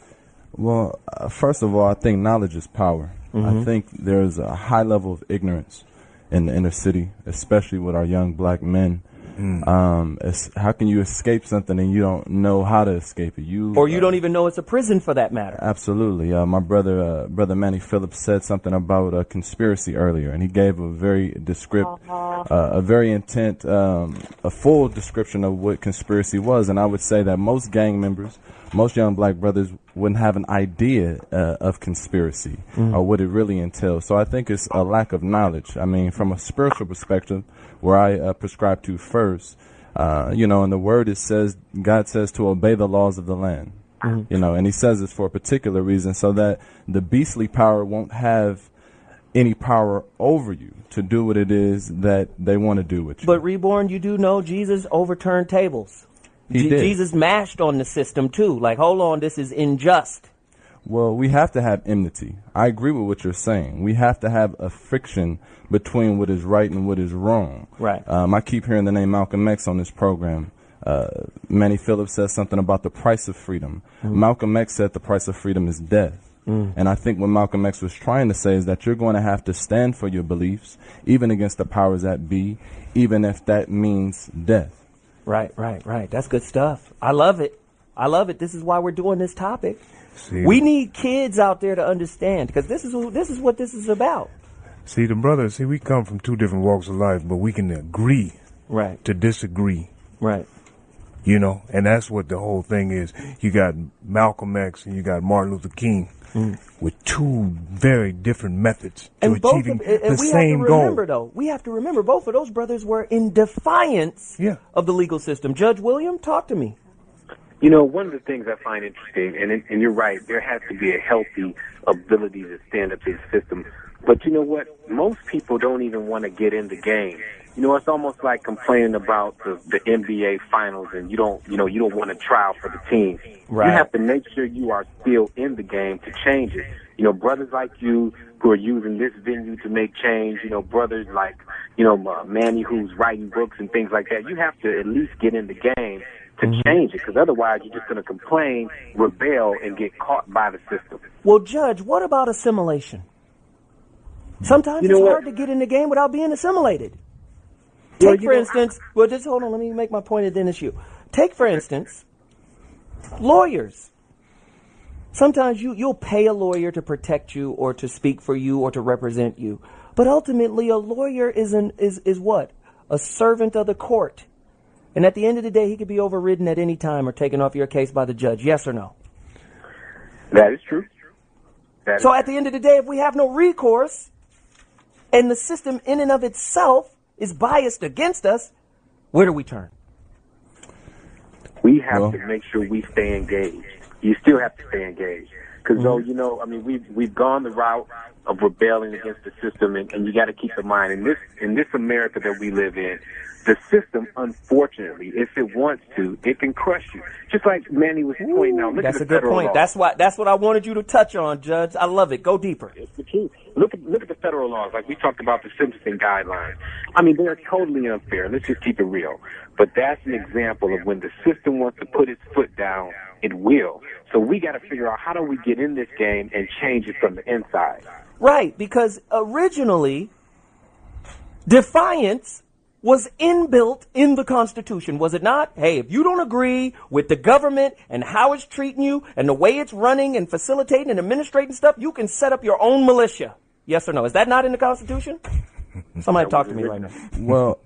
Well, first of all, I think knowledge is power. Mm-hmm. I think there's a high level of ignorance in the inner city, especially with our young black men. How can you escape something and you don't know how to escape it? You don't even know it's a prison for that matter. Absolutely. My brother Manny Phillips said something about a conspiracy earlier, and he gave a very a very intent, a full description of what conspiracy was. And I would say that most gang members, most young black brothers wouldn't have an idea of conspiracy or what it really entails. So I think it's a lack of knowledge. I mean, from a spiritual perspective, where I prescribe to first, in the word God says to obey the laws of the land, and he says this for a particular reason, so that the beastly power won't have any power over you to do what it is that they want to do with you. But Reborn, you do know Jesus overturned tables. He did. Jesus mashed on the system too. Like, hold on, this is unjust. Well, we have to have enmity. I agree with what you're saying. We have to have a friction between what is right and what is wrong. Right. I keep hearing the name Malcolm X on this program. Manny Phillips says something about the price of freedom. Malcolm X said the price of freedom is death. And I think what Malcolm X was trying to say is that you're going to have to stand for your beliefs, even against the powers that be, even if that means death. Right. That's good stuff. I love it. This is why we're doing this topic. We need kids out there to understand, because this is what this is about. See, we come from two different walks of life, but we can agree to disagree. Right. And that's what the whole thing is. You got Malcolm X and you got Martin Luther King with two very different methods to achieving the same goal. We have to remember both of those brothers were in defiance of the legal system. Judge William, talk to me. One of the things I find interesting, and you're right, there has to be a healthy ability to stand up to the system. But you know what? Most people don't even want to get in the game. It's almost like complaining about the NBA finals, and you don't want to trial for the team. Right. You have to make sure you are still in the game to change it. Brothers like you who are using this venue to make change, brothers like, Manny who's writing books and things like that. You have to at least get in the game to change it, because otherwise you're just going to complain, rebel, and get caught by the system. Well, Judge, what about assimilation? Sometimes it's hard to get in the game without being assimilated. Take, for instance, just hold on, let me make my point and then it's you. Take, for instance, lawyers. Sometimes you'll pay a lawyer to protect you or to speak for you or to represent you. But ultimately, a lawyer is what? A servant of the court. And at the end of the day, he could be overridden at any time or taken off your case by the judge. Yes or no? That is true. So at the end of the day, if we have no recourse and the system in and of itself is biased against us, where do we turn? We have to make sure we stay engaged. You still have to stay engaged. Because though, you know, I mean, we've gone the route of rebelling against the system, and you got to keep in mind in this America that we live in, the system, unfortunately, if it wants to, it can crush you. Just like Manny was pointing out. That's a good point. That's what I wanted you to touch on, Judge. I love it. Go deeper. It's the truth. Look at the federal laws. Like we talked about the sentencing guidelines. I mean, they're totally unfair. Let's just keep it real. But that's an example of when the system wants to put its foot down, it will. So we got to figure out how do we get in this game and change it from the inside. Right, because originally, defiance was inbuilt in the Constitution, was it not? Hey, if you don't agree with the government and how it's treating you and the way it's running and facilitating and administrating stuff, you can set up your own militia. Yes or no? Is that not in the Constitution? Somebody talk to me right now. Well.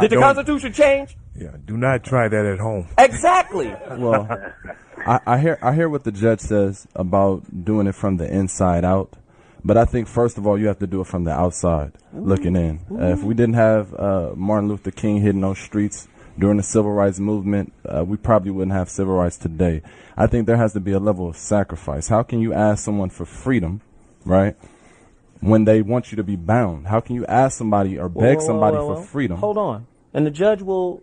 Did the Constitution change? Yeah, do not try that at home. Exactly. Well, I hear what the judge says about doing it from the inside out. But I think, first of all, you have to do it from the outside, looking in. If we didn't have Martin Luther King hitting those streets during the civil rights movement, we probably wouldn't have civil rights today. I think there has to be a level of sacrifice. How can you ask someone for freedom, right, when they want you to be bound? How can you ask somebody or beg somebody for freedom? Hold on. And the judge will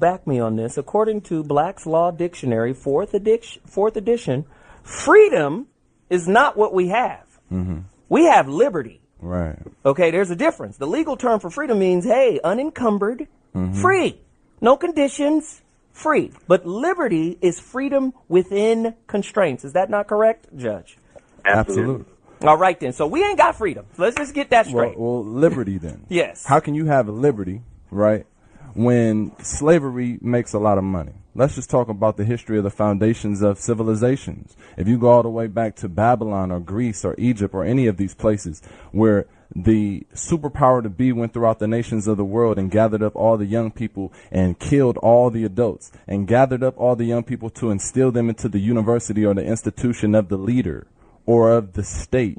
back me on this. According to Black's Law Dictionary, fourth edition, freedom is not what we have. Mm-hmm. We have liberty. Right. Okay, there's a difference. The legal term for freedom means, hey, unencumbered, free. No conditions, free. But liberty is freedom within constraints. Is that not correct, Judge? Absolutely. All right, then. So we ain't got freedom. So let's just get that straight. Well, liberty then. Yes. How can you have liberty, right, when slavery makes a lot of money? Let's just talk about the history of the foundations of civilizations. If you go all the way back to Babylon or Greece or Egypt or any of these places where the superpower to be went throughout the nations of the world and gathered up all the young people and killed all the adults and gathered up all the young people to instill them into the university or the institution of the leader or of the state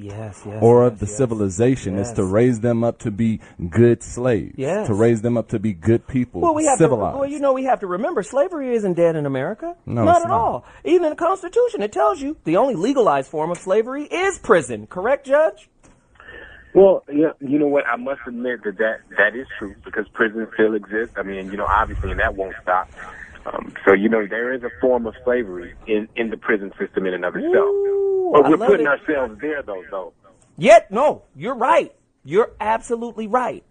or of the civilization is to raise them up to be good slaves, to raise them up to be good people, civilized. We have to remember slavery isn't dead in America. No, not at all. Even in the Constitution, it tells you the only legalized form of slavery is prison. Correct, Judge? Well, yeah, you know what? I must admit that is true because prison still exists. I mean, obviously, and that won't stop. So, there is a form of slavery in the prison system in and of itself. But we're putting ourselves there, though. Yet, no, you're right. You're absolutely right.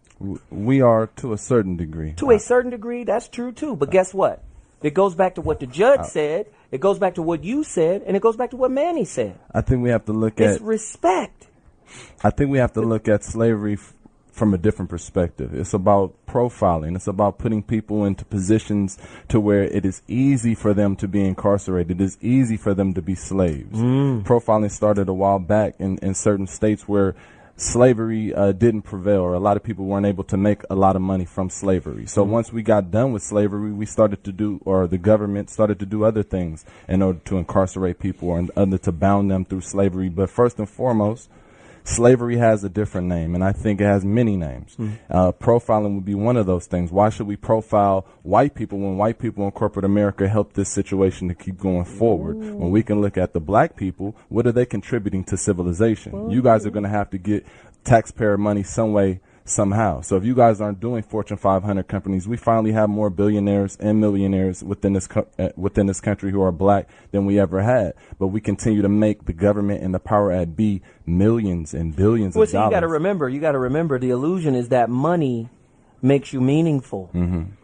We are to a certain degree. To a certain degree, that's true, too. But guess what? It goes back to what the judge said. It goes back to what you said. And it goes back to what Manny said. I think we have to look at... It's respect. I think we have to look at slavery from a different perspective. It's about profiling. It's about putting people into positions to where it is easy for them to be incarcerated. It is easy for them to be slaves. Profiling started a while back in certain states where slavery didn't prevail, or a lot of people weren't able to make a lot of money from slavery. So once we got done with slavery, we started to do, or the government started to do other things in order to incarcerate people or to bound them through slavery. But first and foremost, slavery has a different name, and I think it has many names. Profiling would be one of those things. Why should we profile white people when white people in corporate America help this situation to keep going forward? When we can look at the black people, what are they contributing to civilization? You guys are going to have to get taxpayer money some way, somehow. So if you guys aren't doing Fortune 500 companies, we finally have more billionaires and millionaires within this country who are black than we ever had. But we continue to make the government and the power at be millions and billions of dollars. You got to remember, the illusion is that money makes you meaningful. And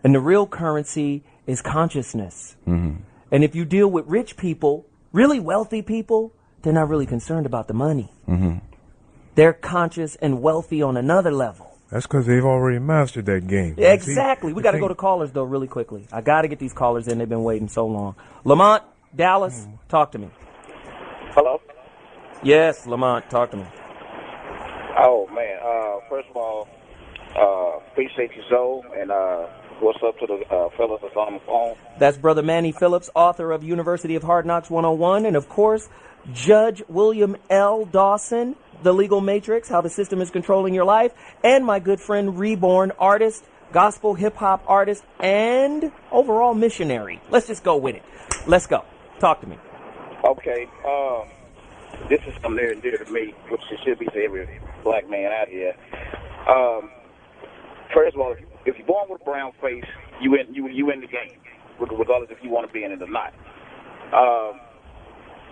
the real currency is consciousness. And if you deal with rich people, really wealthy people, they're not really concerned about the money. They're conscious and wealthy on another level. That's because they've already mastered that game. Exactly. We got to go to callers, though, really quickly. I got to get these callers in. They've been waiting so long. Lamont, Dallas, talk to me. Hello? Yes, Lamont, talk to me. Oh, man. First of all, appreciate you, Zoe, and what's up to the fellas that's on the phone? That's Brother Manny Phillips, author of University of Hard Knocks 101, and, of course, Judge William L. Dawson, The Legal Matrix, How the System is Controlling Your Life, and my good friend, Reborn, artist, gospel hip-hop artist, and overall missionary. Let's just go with it. Let's go. Talk to me. Okay, this is something near and dear to me, which it should be to every black man out here. First of all, if you're born with a brown face, you in the game, regardless if you want to be in it or not.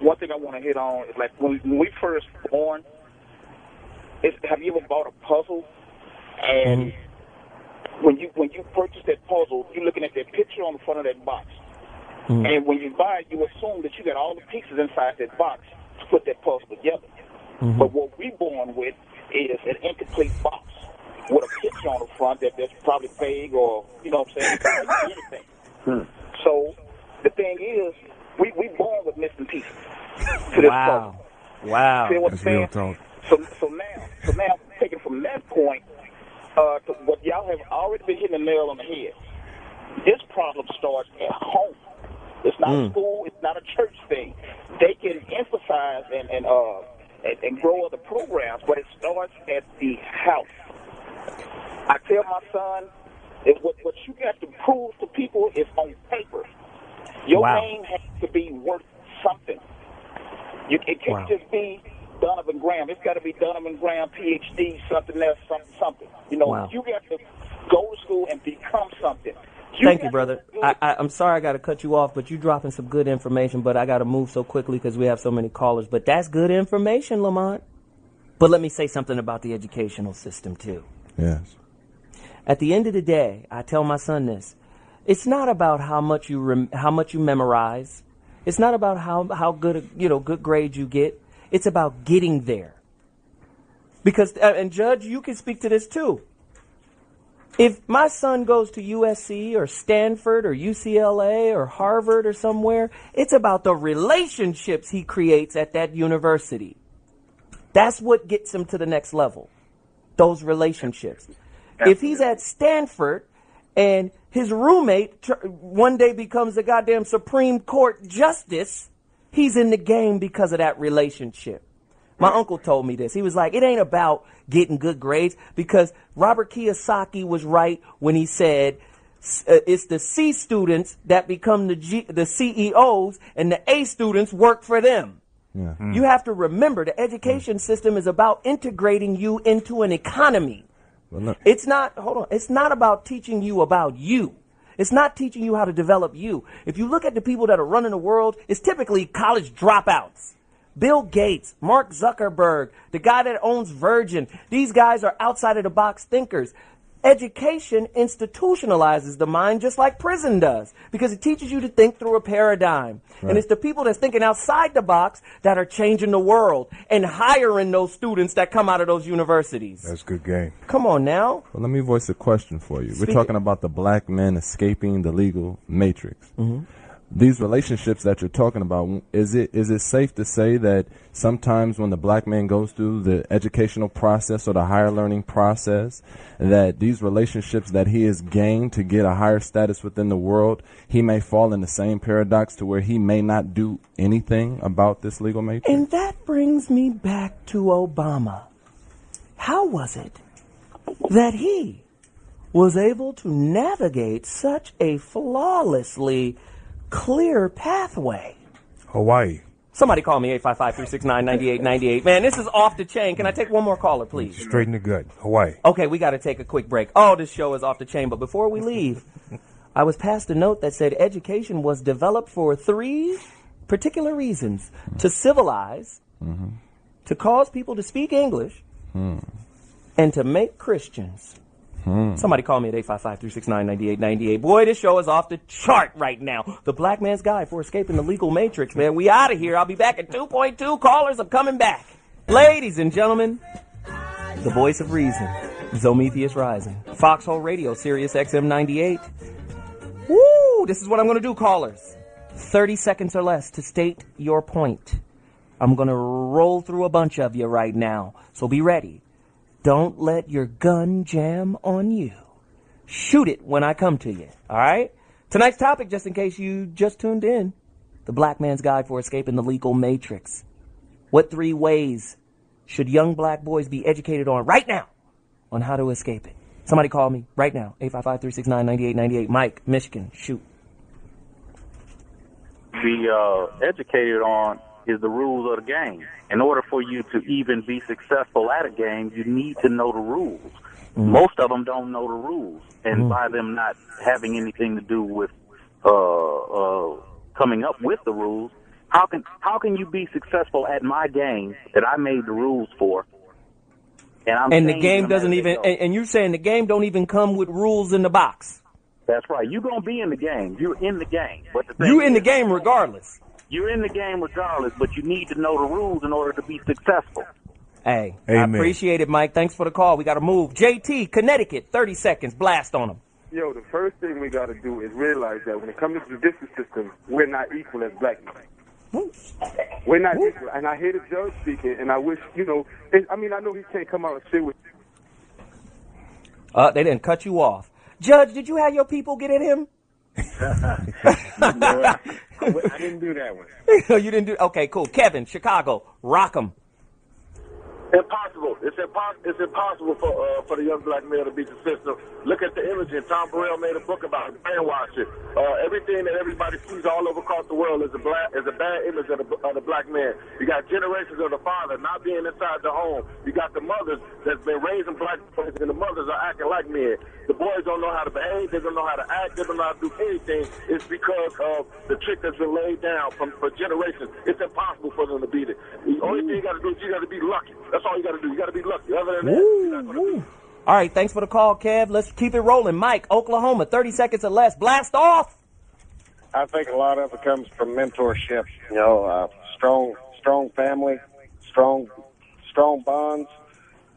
One thing I want to hit on is like when we first born. Have you ever bought a puzzle? And when you purchase that puzzle, you're looking at that picture on the front of that box. And when you buy it, you assume that you got all the pieces inside that box to put that puzzle together. But what we're born with is an incomplete box with a picture on the front that's probably vague or, you know what I'm saying, anything. So the thing is, we born with missing pieces to this puzzle. Wow. See what I'm saying? So now, taking from that point to what y'all have already been hitting the nail on the head, this problem starts at home. It's not a school. It's not a church thing. They can emphasize and grow other programs, but it starts at the house. I tell my son, what you got to prove to people is on paper. Your name has to be worth something. It can't just be Donovan Graham. It's got to be Donovan Graham, PhD, something else, something. You know, you got to go to school and become something. Thank you, brother. I'm sorry I got to cut you off, but you're dropping some good information, but I got to move so quickly because we have so many callers. But that's good information, Lamont. But let me say something about the educational system, too. Yes. At the end of the day, I tell my son this. It's not about how much you memorize. It's not about how good good grades you get. It's about getting there. Because, and Judge, you can speak to this too. If my son goes to USC or Stanford or UCLA or Harvard or somewhere, it's about the relationships he creates at that university. That's what gets him to the next level. Those relationships. If he's at Stanford and his roommate one day becomes a goddamn Supreme Court justice, he's in the game because of that relationship. My uncle told me this. He was like, it ain't about getting good grades, because Robert Kiyosaki was right when he said it's the C students that become the CEOs and the A students work for them. Yeah. You have to remember the education system is about integrating you into an economy. It's not about teaching you about you. It's not teaching you how to develop you. If you look at the people that are running the world, it's typically college dropouts. Bill Gates, Mark Zuckerberg, the guy that owns Virgin. These guys are outside of the box thinkers. Education institutionalizes the mind just like prison does, because it teaches you to think through a paradigm. Right. And it's the people that's thinking outside the box that are changing the world and hiring those students that come out of those universities. That's good game. Come on now. Well, let me voice a question for you. We're talking about the black men escaping the legal matrix. These relationships that you're talking about, is it safe to say that sometimes when the black man goes through the educational process or the higher learning process, that these relationships that he has gained to get a higher status within the world, he may fall in the same paradox to where he may not do anything about this legal matrix? And that brings me back to Obama. How was it that he was able to navigate such a flawlessly clear pathway? Hawaii. Somebody call me 855-369-9898. Man, this is off the chain. Can I take one more caller, please? Straight in the gut. Hawaii. Okay, we got to take a quick break. Oh, this show is off the chain. But before we leave, I was passed a note that said education was developed for 3 particular reasons: to civilize, to cause people to speak English, and to make Christians. Somebody call me at 855-369-9898. Boy, this show is off the chart right now. The Black Man's Guide for Escaping the Legal Matrix, man. We out of here. I'll be back at 2.2. Callers, I'm coming back. Ladies and gentlemen, the voice of reason, Zomethius Rising. Foxxhole Radio, Sirius XM 98. Woo! This is what I'm going to do, callers. 30 seconds or less to state your point. I'm going to roll through a bunch of you right now, so be ready. Don't let your gun jam on you. Shoot it when I come to you, all right? Tonight's topic, just in case you just tuned in, the Black Man's Guide for Escaping the Legal Matrix. What 3 ways should young black boys be educated on right now on how to escape it? Somebody call me right now, 855-369-9898. Mike, Michigan, shoot. be educated on is the rules of the game. In order for you to even be successful at a game, you need to know the rules. Most of them don't know the rules, and by them not having anything to do with coming up with the rules, how can you be successful at my game that I made the rules for? And the game doesn't even, and you're saying the game don't even come with rules in the box. That's right. You're going to be in the game. You're in the game. But the thing you're in the game regardless. You're in the game regardless, but you need to know the rules in order to be successful. Hey, Amen. I appreciate it, Mike. Thanks for the call. We got to move. JT, Connecticut, 30 seconds. Blast on them. Yo, the first thing we got to do is realize that when it comes to the judicial system, we're not equal as black men. We're not equal. And I hear the judge speaking, and I wish, I know he can't come out and sit with. They didn't cut you off. Judge, did you have your people get at him? I didn't do that one. You didn't do. Okay, cool. Kevin, Chicago, rock 'em. Impossible. It's impossible for the young black male to beat the system. Look at the imaging. Tom Burrell made a book about it, brainwashing. Everything that everybody sees all over across the world is a bad image of the black man. You got generations of the father not being inside the home. You got the mothers that's been raising black boys, and the mothers are acting like men. The boys don't know how to behave. They don't know how to act. They don't know how to do anything. It's because of the trick that's been laid down for generations. It's impossible for them to beat it. The only thing you got to do is you got to be lucky. That's all you got to do. You got to be lucky. Other than that, you're not going to be. All right, thanks for the call, Kev. Let's keep it rolling. Mike, Oklahoma, 30 seconds or less. Blast off. I think a lot of it comes from mentorship. Strong family, strong bonds.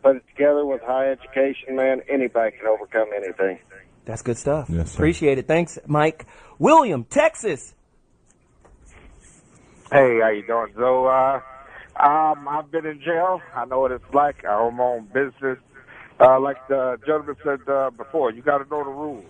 Put it together with high education, man. Anybody can overcome anything. That's good stuff. Yes, sir. Appreciate it. Thanks, Mike. William, Texas. Hey, how you doing, Zoe? I've been in jail. I know what it's like. I own my own business. Like the gentleman said before, you got to know the rules.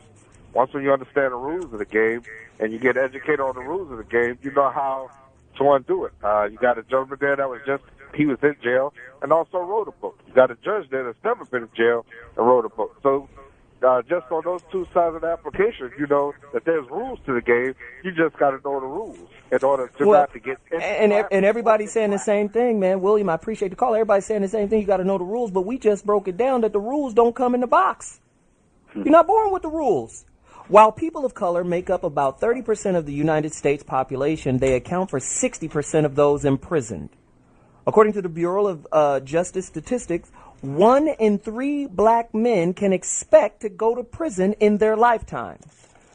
Once when you understand the rules of the game and you get educated on the rules of the game, you know how to undo it. You got a gentleman there that he was in jail and also wrote a book. You got a judge there that's never been in jail and wrote a book. So just on those two sides of the application, you know that there's rules to the game. You just got to know the rules in order to not to get in. And everybody's saying the same thing, man. William, I appreciate the call. Everybody's saying the same thing. You got to know the rules, but we just broke it down that the rules don't come in the box. You're not born with the rules. While people of color make up about 30% of the United States population, they account for 60% of those imprisoned. According to the Bureau of Justice Statistics, 1 in 3 black men can expect to go to prison in their lifetime.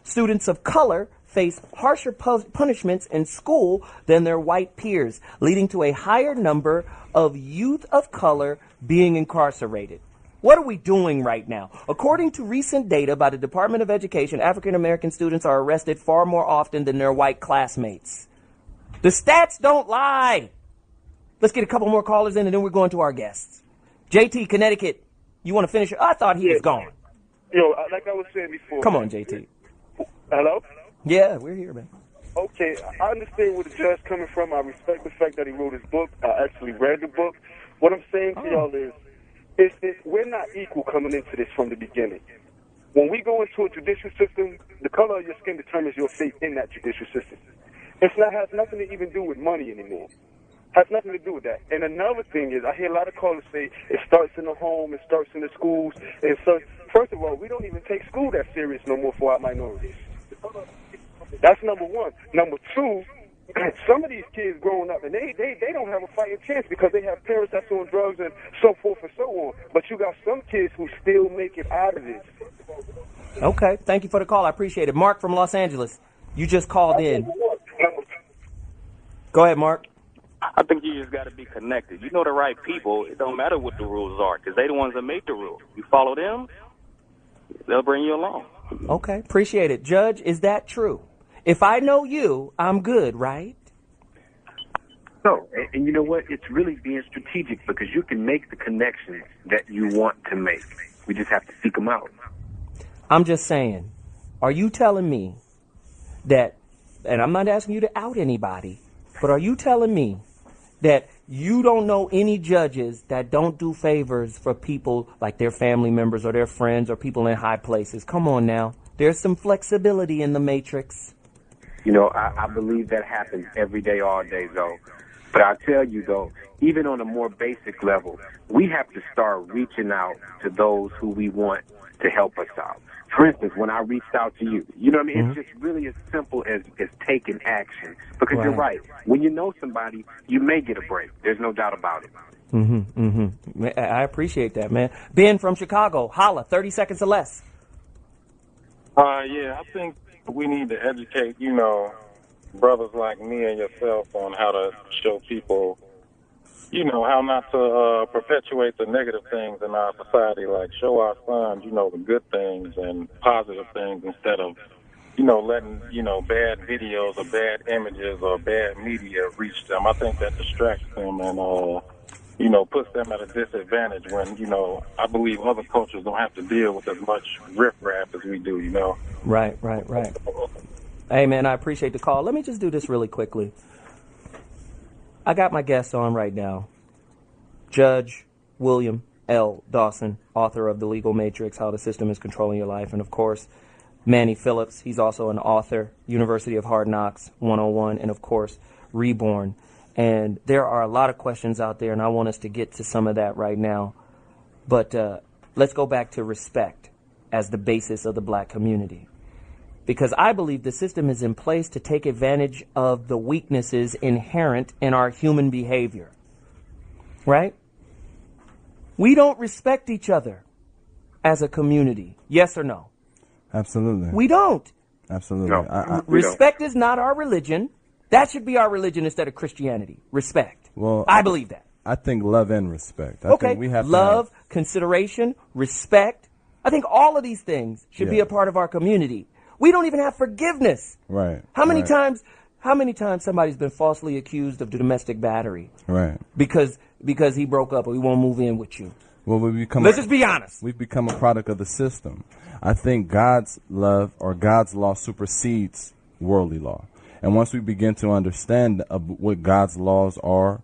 Students of color face harsher punishments in school than their white peers, leading to a higher number of youth of color being incarcerated. What are we doing right now? According to recent data by the Department of Education, African American students are arrested far more often than their white classmates. The stats don't lie. Let's get a couple more callers in, and then we're going to our guests. JT, Connecticut, you want to finish? I thought he was gone. Like I was saying before. Come on, JT. Hello? Yeah, we're here, man. Okay, I understand where the judge coming from. I respect the fact that he wrote his book. I actually read the book. What I'm saying to y'all is, we're not equal coming into this from the beginning. When we go into a judicial system, the color of your skin determines your fate in that judicial system. It has nothing to even do with money anymore. Has nothing to do with that. And another thing is, I hear a lot of callers say it starts in the home, it starts in the schools. And so, first of all, we don't even take school that serious no more for our minorities. That's number one. Number two, some of these kids growing up, and they don't have a fighting chance because they have parents that's on drugs and so forth and so on. But you got some kids who still make it out of this. Okay, thank you for the call. I appreciate it. Mark from Los Angeles, you just called in. Go ahead, Mark. I think you just got to be connected. You know the right people. It don't matter what the rules are because they the ones that make the rules. You follow them, they'll bring you along. Okay, appreciate it. Judge, is that true? If I know you, I'm good, right? No, and you know what? It's really being strategic because you can make the connections that you want to make. We just have to seek them out. I'm just saying, are you telling me that, and I'm not asking you to out anybody, but are you telling me that you don't know any judges that don't do favors for people like their family members or their friends or people in high places? Come on now. There's some flexibility in the matrix. You know, I believe that happens every day, all day, though. But I tell you, though, even on a more basic level, we have to start reaching out to those who we want to help us out. For instance, when I reached out to you, you know what I mean? It's just really as simple as taking action. Because you're right. When you know somebody, you may get a break. There's no doubt about it. I appreciate that, man. Ben from Chicago, holla, 30 seconds or less. Yeah, I think we need to educate, you know, brothers like me and yourself on how to show people, you know, how not to perpetuate the negative things in our society, like show our sons, you know, the good things and positive things instead of, you know, letting, you know, bad videos or bad images or bad media reach them. I think that distracts them and, you know, puts them at a disadvantage when, you know, I believe other cultures don't have to deal with as much riffraff as we do, you know. Right. Hey, man, I appreciate the call. Let me just do this really quickly. I got my guest on right now, Judge William L. Dawson, author of The Legal Matrix, How the System is Controlling Your Life, and, of course, Manny Phillips. He's also an author, University of Hard Knocks 101, and, of course, Reborn. And there are a lot of questions out there, and I want us to get to some of that right now. But let's go back to respect as the basis of the black community. Because I believe the system is in place to take advantage of the weaknesses inherent in our human behavior. Right? We don't respect each other as a community. Yes or no? Absolutely. We don't. Absolutely. No, respect is not our religion. That should be our religion instead of Christianity. Respect. Well, I believe that. I think love and respect. I think we have love, consideration, respect. I think all of these things should be a part of our community. We don't even have forgiveness. Right. How many times somebody's been falsely accused of domestic battery? Right. Because he broke up or he won't move in with you. Well, let's just be honest. We've become a product of the system. I think God's love or God's law supersedes worldly law. And once we begin to understand what God's laws are,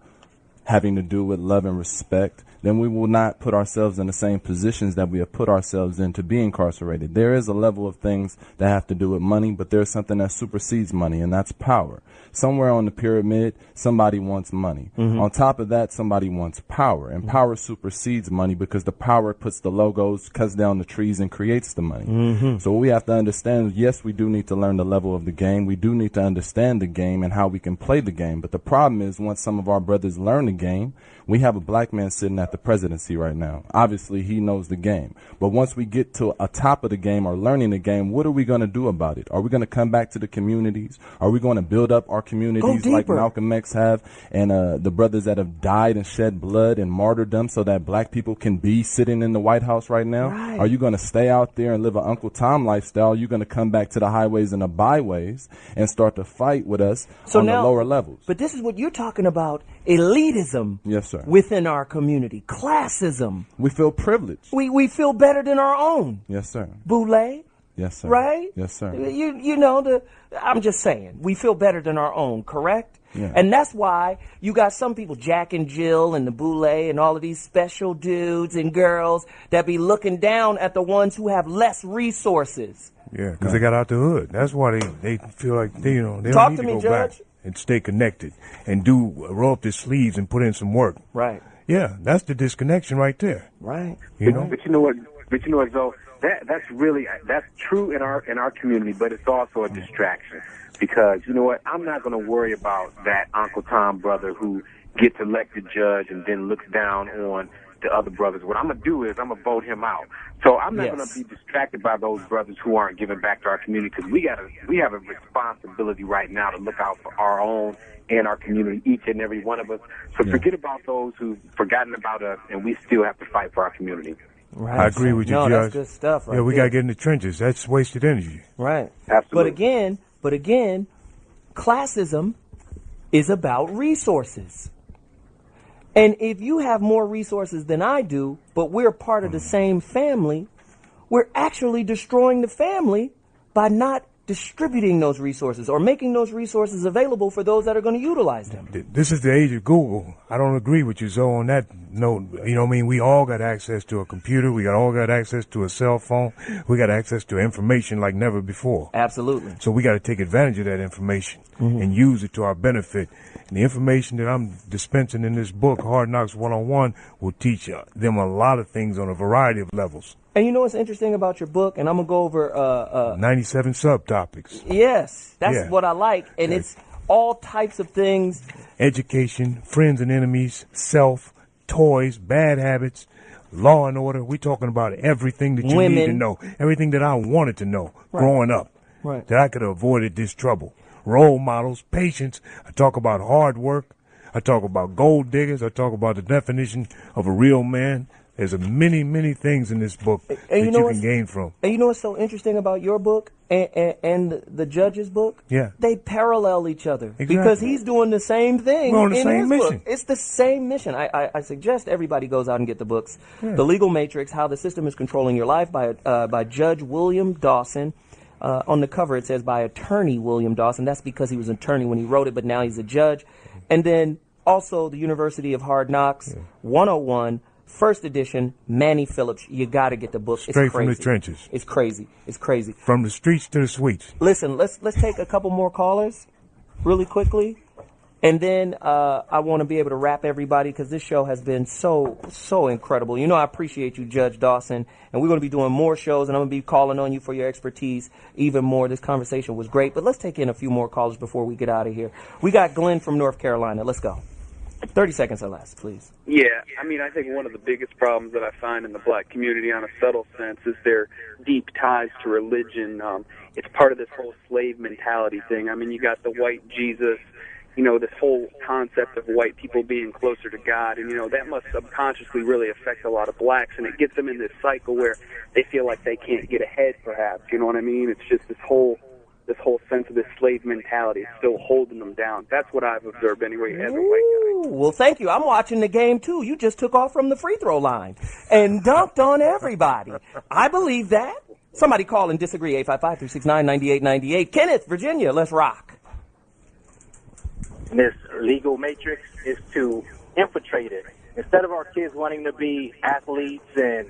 having to do with love and respect, then we will not put ourselves in the same positions that we have put ourselves in to be incarcerated. There is a level of things that have to do with money, but there's something that supersedes money, and that's power. Somewhere on the pyramid, somebody wants money. On top of that, somebody wants power, and power supersedes money because the power puts the logos, cuts down the trees, and creates the money. So what we have to understand is, yes, we do need to learn the level of the game. We do need to understand the game and how we can play the game. But the problem is, once some of our brothers learn the game, we have a black man sitting at the presidency right now. Obviously, he knows the game. But once we get to a top of the game or learning the game, what are we going to do about it? Are we going to come back to the communities? Are we going to build up our communities like Malcolm X have and the brothers that have died and shed blood and martyrdom so that black people can be sitting in the White House right now? Are you going to stay out there and live an Uncle Tom lifestyle? You're going to come back to the highways and the byways and start to fight with us on the lower levels. But this is what you're talking about, elitism. Yes, sir. Within our community, classism. We feel privileged. We feel better than our own. Yes, sir. Boule. Yes, sir. Right? Yes, sir. You know, I'm just saying, we feel better than our own, correct? Yeah. And that's why you got some people, Jack and Jill and the Boule and all of these special dudes and girls that be looking down at the ones who have less resources. Yeah, because they got out the hood. That's why they feel like they don't need to go Judge. back and stay connected and roll up their sleeves and put in some work. Right. Yeah, that's the disconnection right there. Right. You know? But you know what, Zoe? That's true in our community, but it's also a distraction. Because, you know what, I'm not going to worry about that Uncle Tom brother who gets elected judge and then looks down on the other brothers. What I'm going to do is I'm going to vote him out. So I'm not going to be distracted by those brothers who aren't giving back to our community, because we have a responsibility right now to look out for our own and our community, each and every one of us. So forget about those who've forgotten about us, and we still have to fight for our community. Right. I agree with you, Judge. That's good stuff. We got to get in the trenches. That's wasted energy. Right. Absolutely. But again, classism is about resources. And if you have more resources than I do, but we're part of the same family, we're actually destroying the family by not distributing those resources or making those resources available for those that are going to utilize them. This is the age of Google. I don't agree with you, Zoe, on that you know what I mean? We all got access to a computer. We all got access to a cell phone. We got access to information like never before. Absolutely. So we got to take advantage of that information and use it to our benefit. And the information that I'm dispensing in this book, Hard Knocks 101, will teach them a lot of things on a variety of levels. And you know what's interesting about your book? And I'm going to go over 97 subtopics. Yes, that's what I like. And it's all types of things. Education, friends and enemies, self, toys, bad habits, law and order. We're talking about everything that you need to know. Everything that I wanted to know growing up. Right. That I could have avoided this trouble. Role models, patience. I talk about hard work. I talk about gold diggers. I talk about the definition of a real man. There's many, many things in this book that you can gain from. And you know what's so interesting about your book and the judge's book? Yeah. They parallel each other. Exactly. Because he's doing the same thing We're on the in same his mission. book. It's the same mission. I suggest everybody goes out and get the books. Yeah. The Legal Matrix, How the System is Controlling Your Life by Judge William Dawson. On the cover it says by attorney William Dawson. That's because he was an attorney when he wrote it, but now he's a judge. And then also the University of Hard Knocks 101. First edition, Manny Phillips. You got to get the book. Straight from the trenches. It's crazy. It's crazy. From the streets to the suites. Listen, let's take a couple more callers really quickly. And then I want to be able to wrap everybody because this show has been so incredible. You know, I appreciate you, Judge Dawson. And we're going to be doing more shows, and I'm going to be calling on you for your expertise even more. This conversation was great. But let's take in a few more callers before we get out of here. We got Glenn from North Carolina. Let's go. 30 seconds or less, please. Yeah, I mean, I think one of the biggest problems that I find in the black community on a subtle sense is their deep ties to religion. It's part of this whole slave mentality thing. I mean, you got the white Jesus, you know, this whole concept of white people being closer to God, and, you know, that must subconsciously really affect a lot of blacks, and it gets them in this cycle where they feel like they can't get ahead, perhaps, you know what I mean? It's just this whole sense of this slave mentality is still holding them down. That's what I've observed anyway as a white guy. Well, thank you. I'm watching the game, too. You just took off from the free throw line and dunked on everybody. I believe that. Somebody call and disagree. 855-369-9898. Kenneth, Virginia, let's rock. This legal matrix is to infiltrate it. Instead of our kids wanting to be athletes and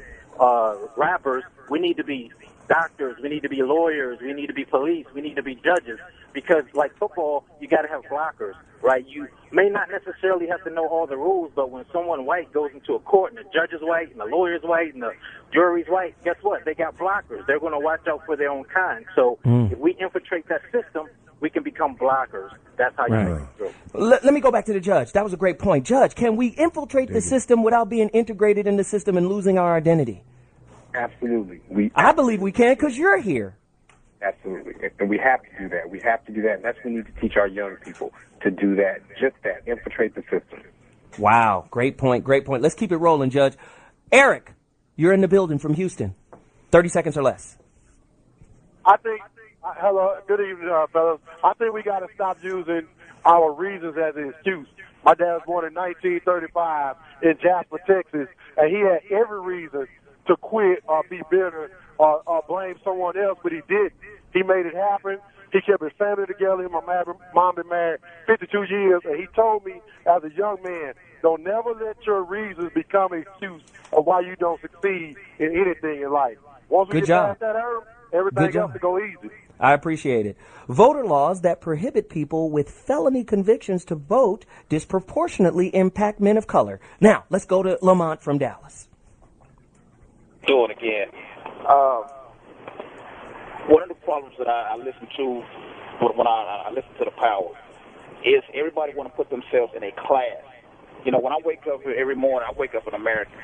rappers, we need to be doctors, we need to be lawyers, we need to be police, we need to be judges. Because like football, you got to have blockers, right? You may not necessarily have to know all the rules, but when someone white goes into a court and the judge is white and the lawyer's white and the jury's white, guess what? They got blockers. They're going to watch out for their own kind. So if we infiltrate that system, we can become blockers. That's how you make it through. Let me go back to the judge. That was a great point. Judge, can we infiltrate the system without being integrated in the system and losing our identity? Absolutely. I believe we can because you're here. Absolutely. And we have to do that. We have to do that. And that's what we need to teach our young people to do that, just that, infiltrate the system. Wow. Great point. Great point. Let's keep it rolling, Judge. Eric, you're in the building from Houston. 30 seconds or less. I think, hello, good evening, fellas. I think we got to stop using our reasons as an excuse. My dad was born in 1935 in Jasper, Texas, and he had every reason to quit or be bitter or blame someone else, but he didn't. He made it happen. He kept his family together. Him and my mom been married 52 years, and he told me as a young man, don't never let your reasons become an excuse of why you don't succeed in anything in life. Once we get past that hurdle, everything else will go easy. I appreciate it. Voter laws that prohibit people with felony convictions to vote disproportionately impact men of color. Now, let's go to Lamont from Dallas. Do it again. One of the problems that I listen to when I listen to the power is everybody want to put themselves in a class. You know, when I wake up every morning, I wake up an American.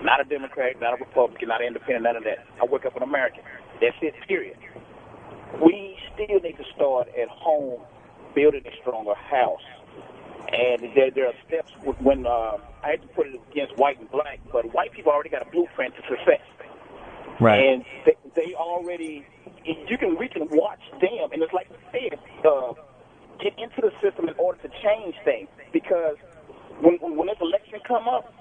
Not a Democrat, not a Republican, not an independent, none of that. I wake up an American. That's it, period. We still need to start at home building a stronger house. And there are steps when I hate to put it against white and black, but white people already got a blueprint to success. Right. And they already, we can watch them, and it's like you said, get into the system in order to change things. Because when this election come up,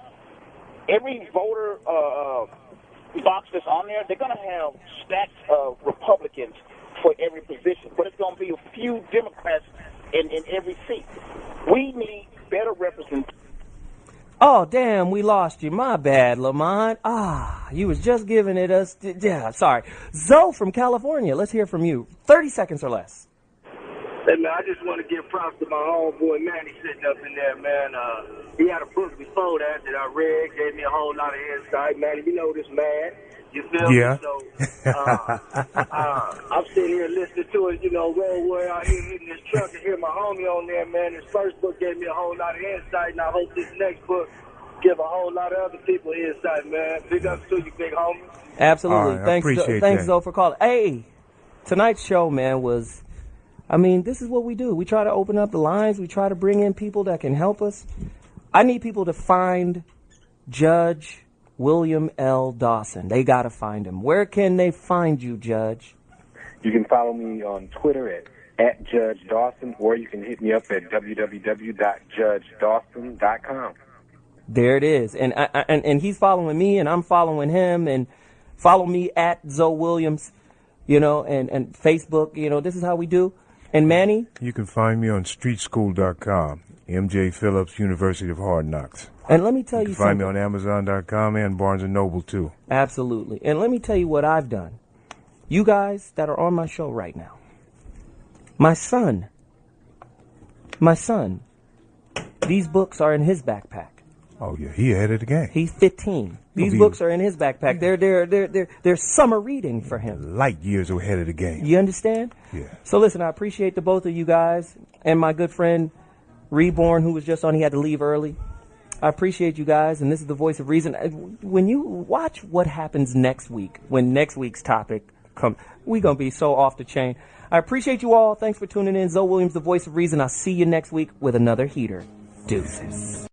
every voter box that's on there, they're going to have stacks of Republicans for every position, but it's going to be a few Democrats in every seat. We need better representation. Oh, damn, we lost you. My bad, Lamont. You was just giving it us. Yeah, sorry. Zoe from California, let's hear from you. 30 seconds or less. Hey, man, I just want to give props to my homeboy Manny sitting up in there, man. He had a book before that I read, gave me a whole lot of insight, man. You know this man. You feel me? So, I'm sitting here listening to it, roll out here hitting this truck and hear my homie on there, man. His first book gave me a whole lot of insight, and I hope this next book give a whole lot of other people insight, man. Big ups to you, big homie. Absolutely. Right, Thanks, Zoe, for calling. Hey, tonight's show, man, was... this is what we do. We try to open up the lines. We try to bring in people that can help us. I need people to find Judge William L. Dawson. They got to find him. Where can they find you, Judge? You can follow me on Twitter at Judge Dawson, or you can hit me up at www.judgedawson.com. There it is. And he's following me, and I'm following him. And follow me at ZoWilliams, and Facebook. This is how we do. And Manny? You can find me on streetschool.com, MJ Phillips, University of Hard Knocks. And let me tell you something. Find me on Amazon.com and Barnes & Noble, too. Absolutely. And let me tell you what I've done. You guys that are on my show right now, my son, these books are in his backpack. Oh, yeah, he ahead of the game. He's 15. These books are in his backpack. They're summer reading for him. Light years ahead of the game. You understand? Yeah. So listen, I appreciate the both of you guys and my good friend Reborn, who was just on. He had to leave early. I appreciate you guys, and this is the voice of reason. When you watch what happens next week, when next week's topic comes, we're going to be so off the chain. I appreciate you all. Thanks for tuning in. ZoWilliams, the voice of reason. I'll see you next week with another heater. Deuces.